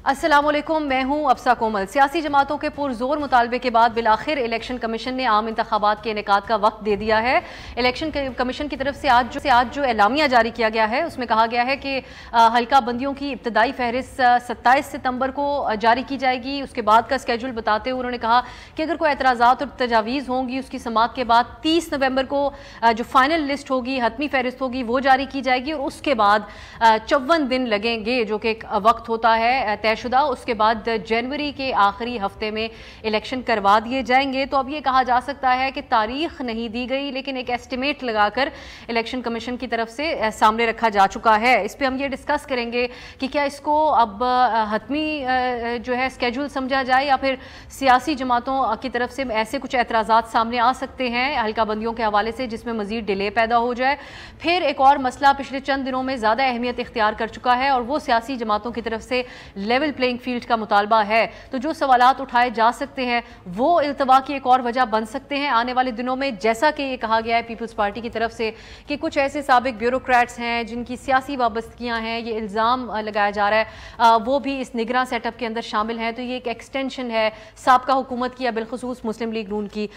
अस्सलामुअलैकुम, मैं हूं अफसा कोमल। सियासी जमातों के पुरजोर मुतालबे के बाद बिलाखिर इलेक्शन कमीशन ने आम इंतखाबात के इनेकाद का वक्त दे दिया है। इलेक्शन कमीशन की तरफ से आज जो एलामिया जारी किया गया है उसमें कहा गया है कि हल्का बंदियों की इब्तदाई फहरिस्त 27 सितंबर को जारी की जाएगी। उसके बाद का स्केड्यूल बताते हुए उन्होंने कहा कि अगर कोई एतराज़ात और तजावीज़ होंगी उसकी समात के बाद 30 नवंबर को जो फाइनल लिस्ट होगी, हतमी फहरिस्त होगी, वो जारी की जाएगी और उसके बाद 54 दिन लगेंगे, जो कि एक वक्त होता है तयशुदा। उसके बाद जनवरी के आखिरी हफ्ते में इलेक्शन करवा दिए जाएंगे। तो अब ये कहा जा सकता है कि तारीख नहीं दी गई, लेकिन एक एस्टिमेट लगाकर इलेक्शन कमीशन की तरफ से सामने रखा जा चुका है। इस पर हम ये डिस्कस करेंगे कि क्या इसको अब हतमी जो है स्केड्यूल समझा जाए या फिर सियासी जमातों की तरफ से ऐसे कुछ एतराज़ात सामने आ सकते हैं हल्का बंदियों के हवाले से जिसमें मजीद डिले पैदा हो जाए। फिर एक और मसला पिछले चंद दिनों में ज़्यादा अहमियत इख्तियार कर चुका है और वो सियासी जमातों की तरफ से लेवल प्लेइंग फील्ड का मुतालबा है। तो जो सवालात उठाए जा सकते हैं वो इल्तवा की एक और वजह बन सकते हैं आने वाले दिनों में, जैसा कि ये कहा गया है पीपल्स पार्टी की तरफ से कि कुछ ऐसे साबिक ब्यूरोक्रेट्स हैं जिनकी सियासी वाबस्तगियां हैं, ये इल्ज़ाम लगाया जा रहा है, वो भी इस निगरान सेटअप के अंदर शामिल हैं। तो ये एक एक्सटेंशन है साबका हुकूमत की या बिलखुसूस मुस्लिम लीग नून की।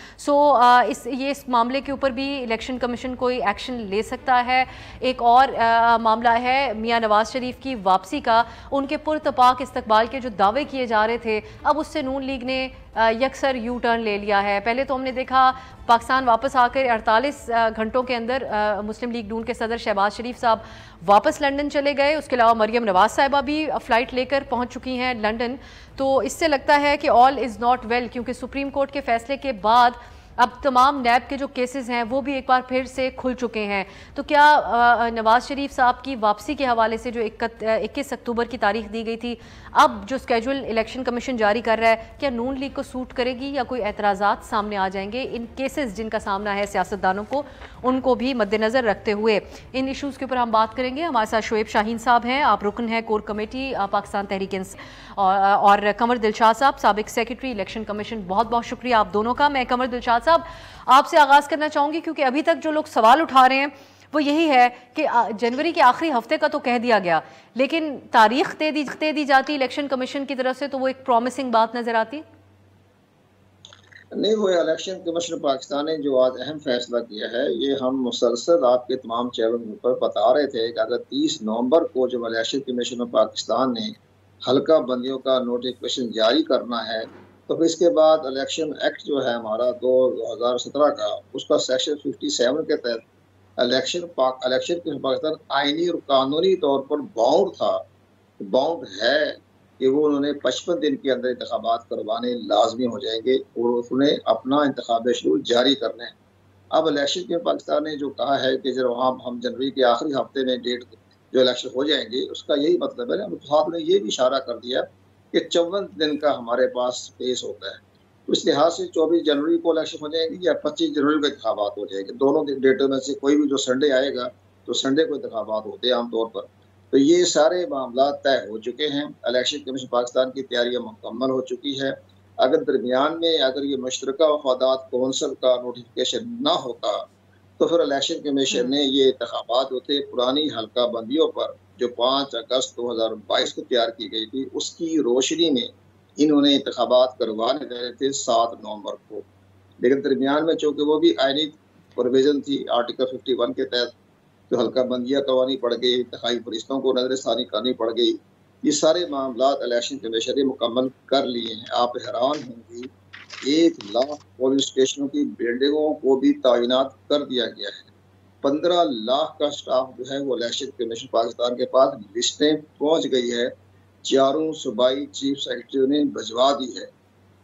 इस मामले के ऊपर भी इलेक्शन कमीशन कोई एक्शन ले सकता है। एक और मामला है मियां नवाज शरीफ की वापसी का। उनके पुरतपाक इस्तकबाल के जो दावे किए जा रहे थे, अब उससे नून लीग ने यकसर यू टर्न ले लिया है। पहले तो हमने देखा पाकिस्तान वापस आकर 48 घंटों के अंदर मुस्लिम लीग नून के सदर शहबाज शरीफ साहब वापस लंदन चले गए। उसके अलावा मरियम नवाज साहिबा भी फ़्लाइट लेकर पहुंच चुकी हैं लंदन। तो इससे लगता है कि ऑल इज़ नॉट वेल, क्योंकि सुप्रीम कोर्ट के फैसले के बाद अब तमाम नैब के जो केसेस हैं वो भी एक बार फिर से खुल चुके हैं। तो क्या नवाज शरीफ साहब की वापसी के हवाले से जो 21 अक्टूबर की तारीख दी गई थी, अब जो स्केड्यूल इलेक्शन कमीशन जारी कर रहा है, क्या नून लीग को सूट करेगी या कोई एतराज़ात सामने आ जाएंगे? इन केसेस जिनका सामना है सियासतदानों को, उनको भी मद्देनज़र रखते हुए इन इशूज़ के ऊपर हम बात करेंगे। हमारे साथ शोएब शाहीन साहब हैं, आप रुकन हैं कोर कमेटी पाकिस्तान तहरीक और कमर दिलशाद साहब, साबिक सेक्रेटरी इलेक्शन कमीशन। बहुत बहुत शुक्रिया आप दोनों का। मैं कमर दिलशाद साहब आपसे आगाज़ करना चाहूँगी, क्योंकि अभी तक जो लोग सवाल उठा रहे हैं वो यही है कि जनवरी के आखिरी हफ्ते का तो कह दिया गया, लेकिन तारीख दे दी जाती इलेक्शन कमीशन की तरफ से तो वो एक प्रॉमिसिंग बात नज़र आती नहीं। वो इलेक्शन कमीशन पाकिस्तान ने जो आज अहम फैसला किया है, ये हम मुसलसल आपके तमाम चैनलों पर बता रहे थे कि अगर 30 नवंबर को जब इलेक्शन कमीशन पाकिस्तान ने हल्का बंदियों का नोटिफिकेशन जारी करना है, तो फिर इसके बाद इलेक्शन एक्ट जो है हमारा 2017 का, उसका सेक्शन 57 के तहत इलेक्शन पाकिस्तान आईनी और कानूनी तौर पर बाउंड है कि वो उन्होंने 55 दिन के अंदर इंतखाबात करवाने लाजमी हो जाएंगे और उन्हें अपना इंतखाबी शेड्यूल जारी करना है। अब इलेक्शन के पाकिस्तान ने जो कहा है कि जब हम जनवरी के आखिरी हफ्ते में डेट जो इलेक्शन हो जाएंगे, उसका यही मतलब है। साहब ने ये भी इशारा कर दिया कि 54 दिन का हमारे पास स्पेस होता है। तो इस लिहाज से 24 जनवरी को इलेक्शन हो जाएंगे या 25 जनवरी को इंतखाबात हो जाएंगे। दोनों डेटों में से कोई भी जो संडे आएगा तो संडे को इंतखाबात होते हैं आमतौर पर। तो ये सारे मामला तय हो चुके हैं। इलेक्शन कमीशन पाकिस्तान की तैयारियां मुकम्मल हो चुकी है। अगर दरमियान में अगर ये मुश्तरका वफादात कौंसल का नोटिफिकेशन ना होता तो फिर इलेक्शन कमीशन ने ये इंतखाबात होते पुरानी हल्का बंदियों पर जो 5 अगस्त 2022 को तैयार की गई थी, उसकी रोशनी में इन्होंने इंतखाबात करवाने रहे थे 7 नवंबर को। लेकिन दरमियान में चूँकि वो भी आईनी प्रोविजन थी आर्टिकल 51 के तहत, जो हल्का बंदियाँ करवानी पड़ गई, इंतखाबी फरिश्तों को नजरसानी करनी पड़ गई। ये सारे मामला इलेक्शन कमीशन ने मुकम्मल कर लिए हैं। आप हैरान होंगी 1 लाख पोलिंग स्टेशनों की बिल्डिंगों को भी तैनात कर दिया गया है। 15 लाख का स्टाफ जो है वो इलेक्शन कमीशन पाकिस्तान के पास लिस्टें पहुंच गई है, चारों सूबाई चीफ सेक्रेटरी ने भिजवा दी है।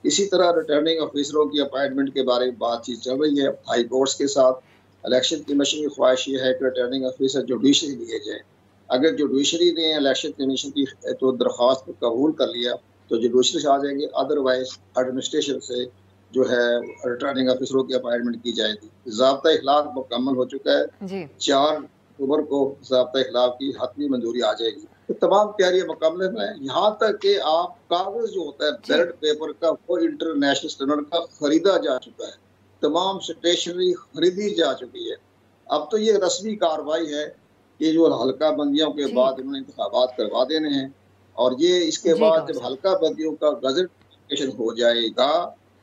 इसी तरह रिटर्निंग ऑफिसरों की अपॉइंटमेंट के बारे में बातचीत चल रही है हाई कोर्ट्स के साथ। इलेक्शन कमीशन की ख्वाहिश ये है कि रिटर्निंग ऑफिसर जुडिशरी लिए जाए। अगर जुडिशरी ने इलेक्शन कमीशन की तो दरख्वास्त को कबूल कर लिया तो जुडिशरी से आ जाएंगे, अदरवाइज एडमिनिस्ट्रेशन से जो है रिटर्निंग ऑफिसरों की अपॉइंटमेंट की जाएगी। ज़ाब्ता इखलाक मुकम्मल हो चुका है। 4 अक्टूबर को ज़ाब्ता इखलाक की हतमी मंजूरी आ जाएगी। तो तमाम तैयारियां मुकम्मल हैं। यहाँ तक कि आप कागज जो होता है बैलेट पेपर का, वो इंटरनेशनल स्टैंडर्ड का खरीदा जा चुका है। तमाम स्टेशनरी खरीदी जा चुकी है। अब तो ये रस्मी कार्रवाई है कि जो हल्का बंदियों के बाद उन्होंने इंतखाबात करवा देने हैं और ये इसके जी बाद कमर जब साहब। हल्का बंदियों का गजट हो जाएगा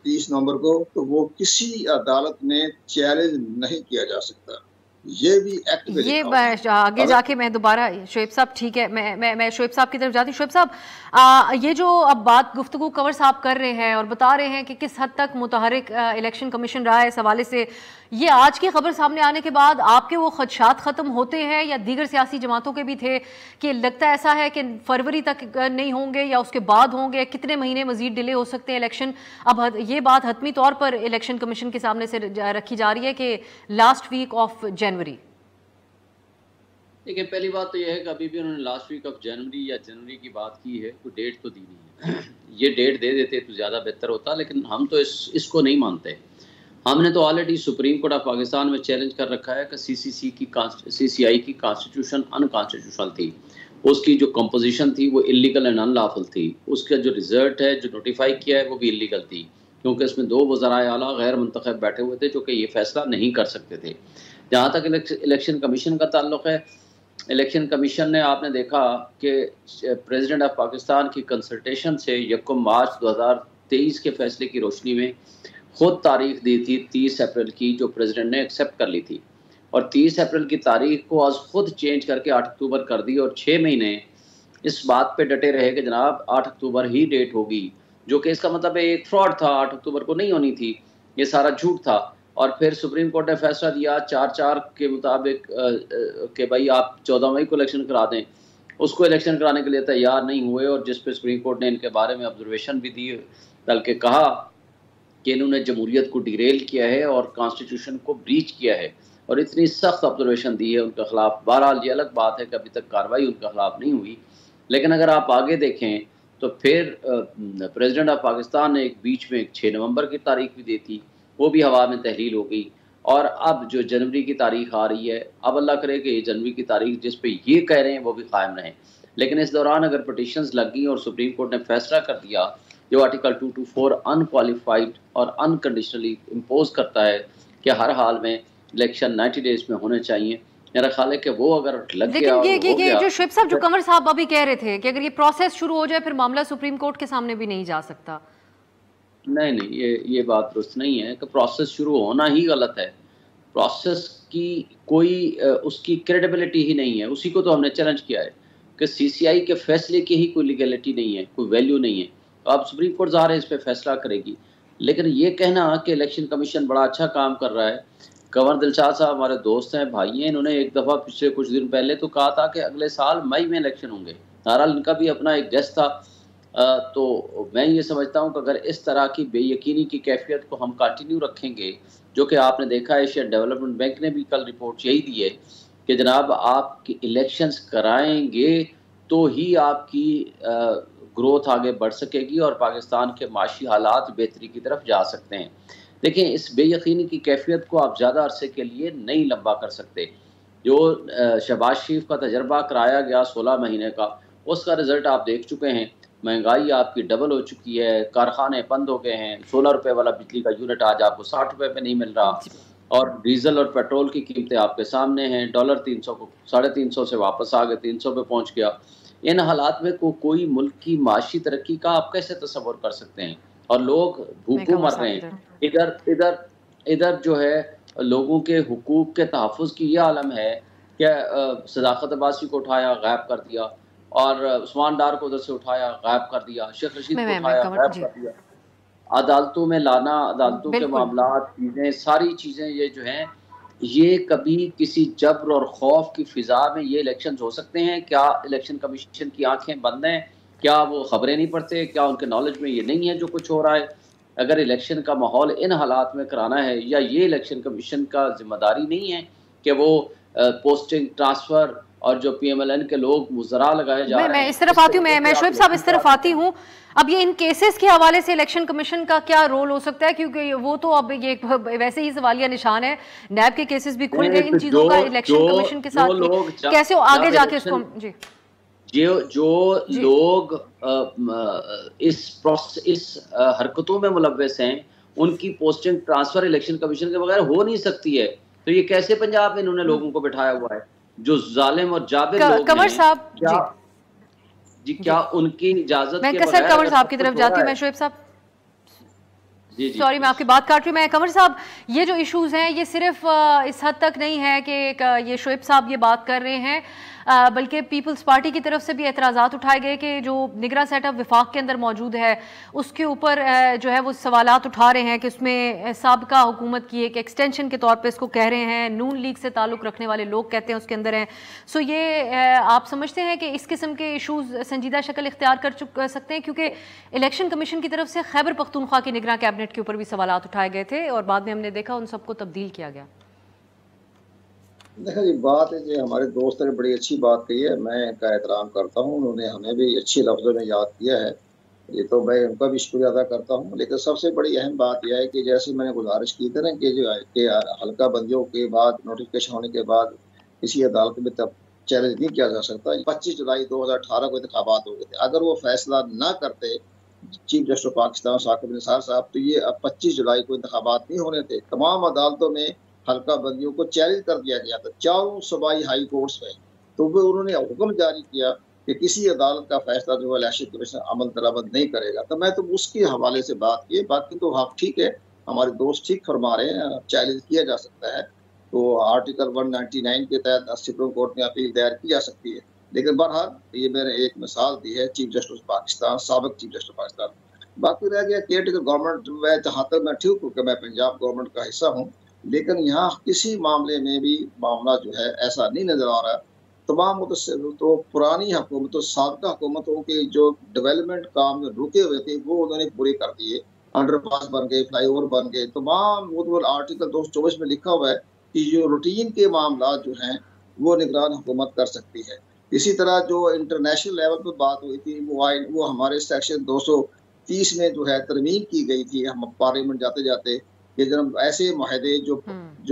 30 नवंबर को, तो वो किसी अदालत में चैलेंज नहीं किया जा सकता। ये भी एक्ट में ये लिखा हुआ है। आगे अगर जाके मैं दोबारा शोएब साहब, ठीक है, मैं शोएब साहब की तरफ जाती हूँ। शोएब साहब, ये जो अब बात गुफ्तगू कंवर साहब कर रहे हैं और बता रहे हैं कि किस हद तक मुतहरिक इलेक्शन कमीशन रहा है, इस हवाले से ये आज की खबर सामने आने के बाद आपके वो खदशात ख़त्म होते हैं या दीगर सियासी जमातों के भी थे कि लगता ऐसा है कि फरवरी तक नहीं होंगे या उसके बाद होंगे, कितने महीने मजीद डिले हो सकते हैं इलेक्शन? अब ये बात हतमी तौर पर इलेक्शन कमीशन के सामने से रखी जा रही है कि लास्ट वीक ऑफ जनवरी। देखिए, पहली बात तो यह है कि अभी भी उन्होंने लास्ट वीक ऑफ जनवरी या जनवरी की बात की है, कोई डेट तो दी नहीं है। ये डेट दे देते तो ज़्यादा बेहतर होता, लेकिन हम तो इसको नहीं मानते। हमने तो already supreme court of Pakistan में चैलेंज कर रखा है कि CCI की कॉन्स्टिट्यूशन अनकॉन्स्टिट्यूशनल थी, उसकी जो कंपोजिशन थी वो इलीगल एंड अनलॉफुल थी, उसका जो रिजल्ट है जो नोटिफाई किया है वो भी इलीगल थी, क्योंकि इसमें 2 वज़राए आला गैर मुंतखब बैठे हुए थे जो कि ये फैसला नहीं कर सकते थे। जहाँ तक इलेक्शन कमीशन का ताल्लुक़ है, इलेक्शन कमीशन ने, आपने देखा कि प्रेसिडेंट ऑफ पाकिस्तान की कंसल्टेशन से 1 मार्च 2023 के फैसले की रोशनी में खुद तारीख दी थी 30 अप्रैल की, जो प्रेसिडेंट ने एक्सेप्ट कर ली थी, और 30 अप्रैल की तारीख को आज खुद चेंज करके 8 अक्टूबर कर दी, और 6 महीने इस बात पे डटे रहे कि जनाब 8 अक्टूबर ही डेट होगी, जो कि इसका मतलब एक फ्रॉड था, 8 अक्टूबर को नहीं होनी थी, ये सारा झूठ था। और फिर सुप्रीम कोर्ट ने फैसला दिया 4-4 के मुताबिक कि भाई आप 14 मई को इलेक्शन करा दें, उसको इलेक्शन कराने के लिए तैयार नहीं हुए, और जिस पे सुप्रीम कोर्ट ने इनके बारे में ऑब्जर्वेशन भी दी, बल्कि कहा कि इन्होंने जमहूरियत को डिरेल किया है और कॉन्स्टिट्यूशन को ब्रीच किया है, और इतनी सख्त ऑब्जर्वेशन दी है उनके खिलाफ। बहरहाल ये अलग बात है कि अभी तक कार्रवाई उनके खिलाफ नहीं हुई, लेकिन अगर आप आगे देखें तो फिर प्रेसिडेंट ऑफ पाकिस्तान ने एक बीच में 6 नवंबर की तारीख भी दी थी, वो भी हवा में तहलील हो गई, और अब जो जनवरी की तारीख आ रही है, अब अल्लाह करे कि ये जनवरी की तारीख जिस पे ये कह रहे हैं वो भी कायम रहे। लेकिन इस दौरान अगर पटिशन्स लग गई और सुप्रीम कोर्ट ने फैसला कर दिया जो आर्टिकल 224 अनक्वालिफाइड और अनकंडीशनली इम्पोज करता है कि हर हाल में इलेक्शन 90 डेज में होने चाहिए, मेरा ख्याल है कि वो अगर लग गया, लेकिन ये जो शोएब साहब, जो कंवर साहब अभी कह रहे थे कि अगर ये प्रोसेस शुरू हो जाए फिर मामला सुप्रीम कोर्ट के सामने भी नहीं जा सकता। नहीं, ये बात दुरुस्त नहीं है कि प्रोसेस शुरू होना ही गलत है। प्रोसेस की कोई उसकी क्रेडिबिलिटी ही नहीं है। उसी को तो हमने चैलेंज किया है कि CCI के फैसले की ही कोई लीगलिटी नहीं है, कोई वैल्यू नहीं है। तो अब सुप्रीम कोर्ट ज़ाहिर है इस पर फैसला करेगी, लेकिन ये कहना कि इलेक्शन कमीशन बड़ा अच्छा काम कर रहा है, कंवर दिलशाद साहब हमारे दोस्त हैं, भाई हैं, इन्होंने एक दफ़ा पिछले कुछ दिन पहले तो कहा था कि अगले साल मई में इलेक्शन होंगे। बहरहाल इनका भी अपना एक गेस्ट था। तो मैं ये समझता हूँ कि अगर इस तरह की बेयकीनी की कैफियत को हम कंटिन्यू रखेंगे, जो कि आपने देखा एशियन डेवलपमेंट बैंक ने भी कल रिपोर्ट यही दी है कि जनाब आप इलेक्शंस कराएंगे तो ही आपकी ग्रोथ आगे बढ़ सकेगी और पाकिस्तान के माशी हालात बेहतरी की तरफ जा सकते हैं। देखें, इस बेयकीनी की कैफियत को आप ज़्यादा अरसे के लिए नहीं लंबा कर सकते। जो शहबाज शरीफ का तजर्बा कराया गया 16 महीने का, उसका रिज़ल्ट आप देख चुके हैं। महंगाई आपकी डबल हो चुकी है, कारखाने बंद हो गए हैं, 16 रुपये वाला बिजली का यूनिट आज आपको 60 रुपये पे नहीं मिल रहा, और डीजल और पेट्रोल की कीमतें आपके सामने हैं। डॉलर 300 को 350 से वापस आ गए, 300 पे पहुंच गया। इन हालात में कोई मुल्क की माशी तरक्की का आप कैसे तस्वर कर सकते हैं? और लोग भूखों मर रहे हैं। इधर जो है लोगों के हुकूक के तहफ़्फ़ुज़ की ये आलम है कि सदाकत अब्बासी को उठाया गायब कर दिया, और उस्मान डार को उधर से उठाया गायब कर दिया, शेख रशीद को उठाया गायब कर दिया। अदालतों में लाना, अदालतों के मामलात, चीज़ें, सारी चीज़ें ये जो हैं, ये कभी किसी जबर और खौफ की फ़िज़ा में ये इलेक्शंस हो सकते हैं? क्या इलेक्शन कमीशन की आंखें बंद हैं? क्या वो खबरें नहीं पढ़ते? क्या उनके नॉलेज में ये नहीं है जो कुछ हो रहा है? अगर इलेक्शन का माहौल इन हालात में कराना है, या ये इलेक्शन कमीशन का जिम्मेदारी नहीं है कि वो पोस्टिंग, ट्रांसफ़र और जो PMLN के लोग मुजरा लगाए जा रहे हैं। मैं इस तरफ आती हूँ, मैं शोएब साहब इस तरफ आती हूँ। अब ये इन केसेस के हवाले से इलेक्शन कमीशन का क्या रोल हो सकता है, क्योंकि वो तो अब ये वैसे ही सवालिया निशान है। नैब के केसेस भी खुल गए, इन चीजों का इलेक्शन कमीशन के साथ कैसे आगे जाके इसको जो लोग इस हरकतों में मुलव्वस हैं, उनकी पोस्टिंग ट्रांसफर इलेक्शन कमीशन के बगैर हो नहीं सकती है। तो ये कैसे पंजाब में इन्होंने लोगों को बिठाया हुआ है जो जालिम और जाबिर लोग कंवर साहब जी क्या उनकी इजाजत मैं के कसर बगैर कंवर साहब की तरफ जाती हूँ। मैं शोएब साहब सॉरी मैं आपकी बात काट रही हूँ। मैं कंवर साहब, ये जो इश्यूज हैं ये सिर्फ इस हद तक नहीं है कि ये शोएब साहब ये बात कर रहे हैं, बल्कि पीपल्स पार्टी की तरफ से भी एतराज़ात उठाए गए कि जो निगरां सेटअप विफाक के अंदर मौजूद है उसके ऊपर जो है वो सवालात उठा रहे हैं कि उसमें साबिका हुकूमत की एक एक्सटेंशन के तौर पे इसको कह रहे हैं, नून लीग से ताल्लुक़ रखने वाले लोग कहते हैं उसके अंदर हैं। सो ये आप समझते हैं कि इस किस्म के इशूज़ संजीदा शक्ल इख्तियार कर सकते हैं, क्योंकि इलेक्शन कमीशन की तरफ से खैबर पख्तूनख्वा की निगरां कैबिनेट के ऊपर भी सवालात उठाए गए थे और बाद में हमने देखा उन सबको तब्दील किया गया। देखो जी, बात है जो हमारे दोस्त ने बड़ी अच्छी बात कही है, मैं इनका एहतराम करता हूँ, उन्होंने हमें भी अच्छे लफ्ज़ों में याद किया है, ये तो मैं उनका भी शुक्रिया अदा करता हूँ। लेकिन सबसे बड़ी अहम बात यह है कि जैसे मैंने गुजारिश की थी ना कि जो हल्का बंदियों के बाद नोटिफिकेशन होने के बाद किसी अदालत में तब चैलेंज नहीं किया जा सकता। 25 जुलाई 2018 को इंतखाबात हो गए थे, अगर वो फैसला ना करते चीफ जस्टिस पाकिस्तान साकिब निसार साहब तो ये अब 25 जुलाई को इंतखाबात नहीं होने थे। तमाम अदालतों में हल्का बंदियों को चैलेंज कर दिया गया था, चारों सूबाई हाई कोर्ट्स में, तो वो उन्होंने हुक्म जारी किया कि किसी अदालत का फैसला जो है इलेक्शन कमीशन अमल दरामद नहीं करेगा। तो मैं तो उसके हवाले से बात की, बाकी तो हाँ ठीक है, हमारे दोस्त ठीक फरमा रहे हैं, चैलेंज किया जा सकता है। तो आर्टिकल 199 के तहत सुप्रीम कोर्ट में अपील दायर की जा सकती है। लेकिन बहरहाल ये मैंने एक मिसाल दी है चीफ जस्टिस पाकिस्तान, साबिक चीफ जस्टिस पाकिस्तान। बाकी रह गया केयर गवर्नमेंट में, जहाँ तक मैं ठीक हूँ कि मैं पंजाब गवर्नमेंट का हिस्सा हूँ, लेकिन यहाँ किसी मामले में भी मामला जो है ऐसा नहीं नजर आ रहा। तमाम तो पुरानी हुकूमतों, साबिका हुकूमतों के जो डेवलपमेंट काम में रुके हुए थे वो उन्होंने पूरे कर दिए, अंडरपास बन गए, फ्लाईओवर बन गए, तमाम वो आर्टिकल 224 में लिखा हुआ है कि जो रूटीन के मामला जो हैं वो निगरान हुकूमत कर सकती है। इसी तरह जो इंटरनेशनल लेवल पर बात हुई थी वो हमारे सेक्शन 230 में जो है तरमीम की गई थी, हम पार्लियामेंट जाते जाते कि जब ऐसे माहदे जो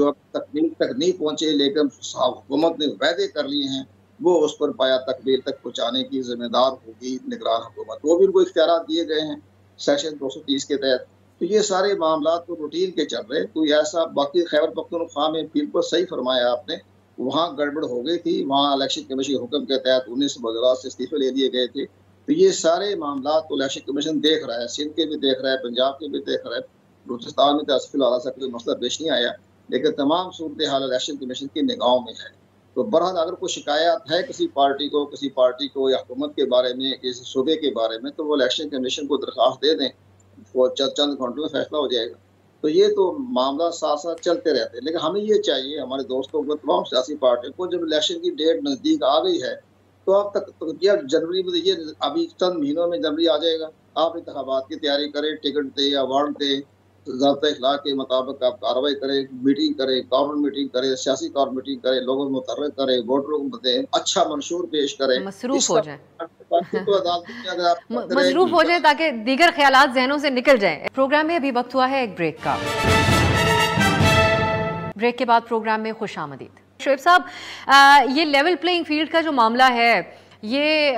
अब तक नहीं पहुंचे लेकिन हुकूमत ने वायदे कर लिए हैं वो उस पर पाया तकमील तक पहुंचाने की जिम्मेदार होगी निगरान हुकूमत, वो भी उनको इख्तियार दिए गए हैं सेक्शन 230 के तहत। तो ये सारे मामला तो रूटीन के चल रहे, तो ऐसा बाकी खैबर पख्तूनख्वा में बिल्कुल सही फरमाया आपने, वहाँ गड़बड़ हो गई थी, वहाँ इलेक्शन कमीशन हुक्म के तहत 19 वज़रात से इस्तीफे ले दिए गए थे। तो ये सारे मामला तो इलेक्शन कमीशन देख रहा है, सिंध के भी देख रहा है, पंजाब के भी देख रहा है, बलूचिस्तान में तो फिलहाल ऐसा कोई मसला पेश नहीं आया, लेकिन तमाम सूरत हाल इलेक्शन कमीशन की निगाहों में है। तो बहरहाल अगर कोई शिकायत है किसी पार्टी को या हुकूमत के बारे में, किसी सूबे के बारे में, तो वो इलेक्शन कमीशन को दरख्वास्त दे दें, वो चंद घंटों में फैसला हो जाएगा। तो ये तो मामला साथ साथ चलते रहते हैं। लेकिन हमें ये चाहिए हमारे दोस्तों को, तमाम सियासी पार्टियों को, जब इलेक्शन की डेट नज़दीक आ गई है तो अब तक तो जनवरी में, ये अभी चंद महीनों में जनवरी आ जाएगा, आप इंतखाबात की तैयारी करें, टिकट दे या वारंट दे, ज़ाब्ता इखलाक के मुताबिक आप कार्रवाई करें, मीटिंग करें, कॉमन मीटिंग करें, सियासी कॉमन मीटिंग करें, लोगों को मुतहर्रिक करें, वोटरों को दें, अच्छा मंशूर पेश करें, मसरूफ हो जाए मसरूफ हो जाए ताकि दीगर ख्यालात जहनों से निकल जाएं। प्रोग्राम में अभी वक्त हुआ है एक ब्रेक का। ब्रेक के बाद प्रोग्राम में खुशामदीद। शोएब साहब, ये लेवल प्लेइंग फील्ड का जो मामला है ये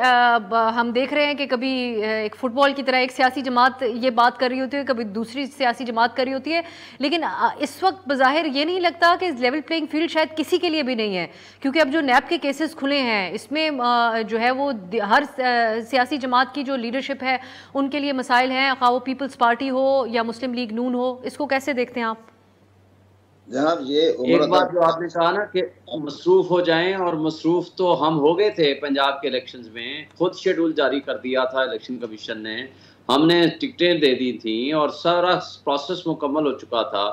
हम देख रहे हैं कि कभी एक फुटबॉल की तरह एक सियासी जमात ये बात कर रही होती है, कभी दूसरी सियासी जमात कर रही होती है, लेकिन इस वक्त बज़ाहिर ये नहीं लगता कि लेवल प्लेइंग फील्ड शायद किसी के लिए भी नहीं है, क्योंकि अब जो नैब के केसेस खुले हैं इसमें जो है वो हर सियासी जमात की जो लीडरशिप है उनके लिए मसाइल हैं, खा वो पीपल्स पार्टी हो या मुस्लिम लीग नून हो। इसको कैसे देखते हैं आप? जनाब, ये एक बात जो आपने कहा ना कि मसरूफ हो जाएं, और मसरूफ तो हम हो गए थे पंजाब के इलेक्शंस में, खुद शेड्यूल जारी कर दिया था इलेक्शन कमीशन ने, हमने टिकटें दे दी थी और सारा प्रोसेस मुकम्मल हो चुका था,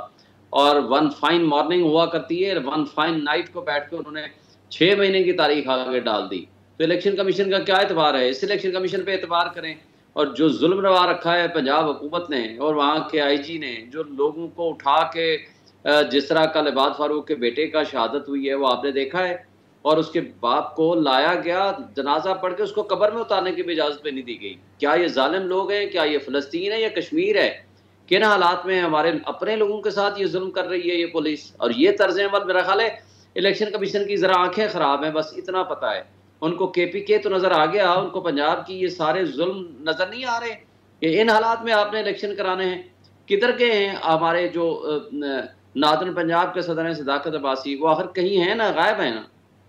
और वन फाइन मॉर्निंग हुआ करती है, वन फाइन नाइट को बैठ के उन्होंने 6 महीने की तारीख आगे डाल दी। तो इलेक्शन कमीशन का क्या एतबार है? इस इलेक्शन कमीशन पे एतबार करें। और जो जुल्म रवा रखा है पंजाब हुकूमत ने और वहाँ के IG ने, जो लोगों को उठा के जिस तरह कल इबाद फारूक के बेटे का शहादत हुई है वो आपने देखा है, और उसके बाप को लाया गया, जनाजा पढ़ के उसको कब्र में उतारने की भी इजाज़त पे नहीं दी गई। क्या ये जालिम लोग हैं? क्या ये फ़लस्तीन है या कश्मीर है? किन हालात में हमारे अपने लोगों के साथ ये जुल्म कर रही है ये पुलिस? और ये तर्ज अमल मेरा ख्याल है इलेक्शन कमीशन की ज़रा आँखें ख़राब हैं, बस इतना पता है उनको। KPK तो नज़र आ गया, उनको पंजाब की ये सारे जुल्म नज़र नहीं आ रहे कि इन हालात में आपने इलेक्शन कराने हैं। किधर के हैं हमारे जो नादन पंजाब के सदर हैं सदाकत अब्बासी? वो आखिर कहीं हैं ना, गायब है ना?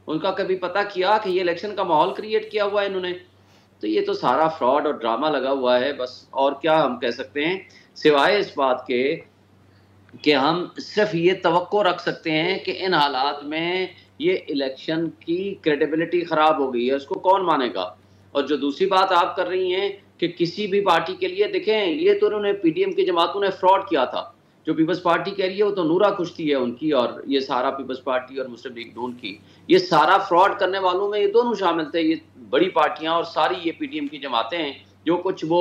उनका कभी पता किया कि ये इलेक्शन का माहौल क्रिएट किया हुआ है इन्होंने? तो तो ये तो सारा फ्रॉड और ड्रामा लगा हुआ है बस। और क्या हम कह सकते हैं सिवाय इस बात के कि हम सिर्फ ये तवक्को रख सकते हैं कि इन हालात में ये इलेक्शन की क्रेडिबिलिटी ख़राब हो गई है, उसको कौन मानेगा। और जो दूसरी बात आप कर रही हैं कि किसी भी पार्टी के लिए देखें, ये तो उन्होंने पीडीएम की जमातों ने फ्रॉड किया था। जो पीपल्स पार्टी कह रही है वो तो नूरा कुश्ती है उनकी, और ये सारा पीपल्स पार्टी और मुस्लिम लीग नून की, ये सारा फ्रॉड करने वालों में ये दोनों शामिल थे। ये बड़ी पार्टियां और सारी ये पीडीएम की जमातें हैं जो कुछ वो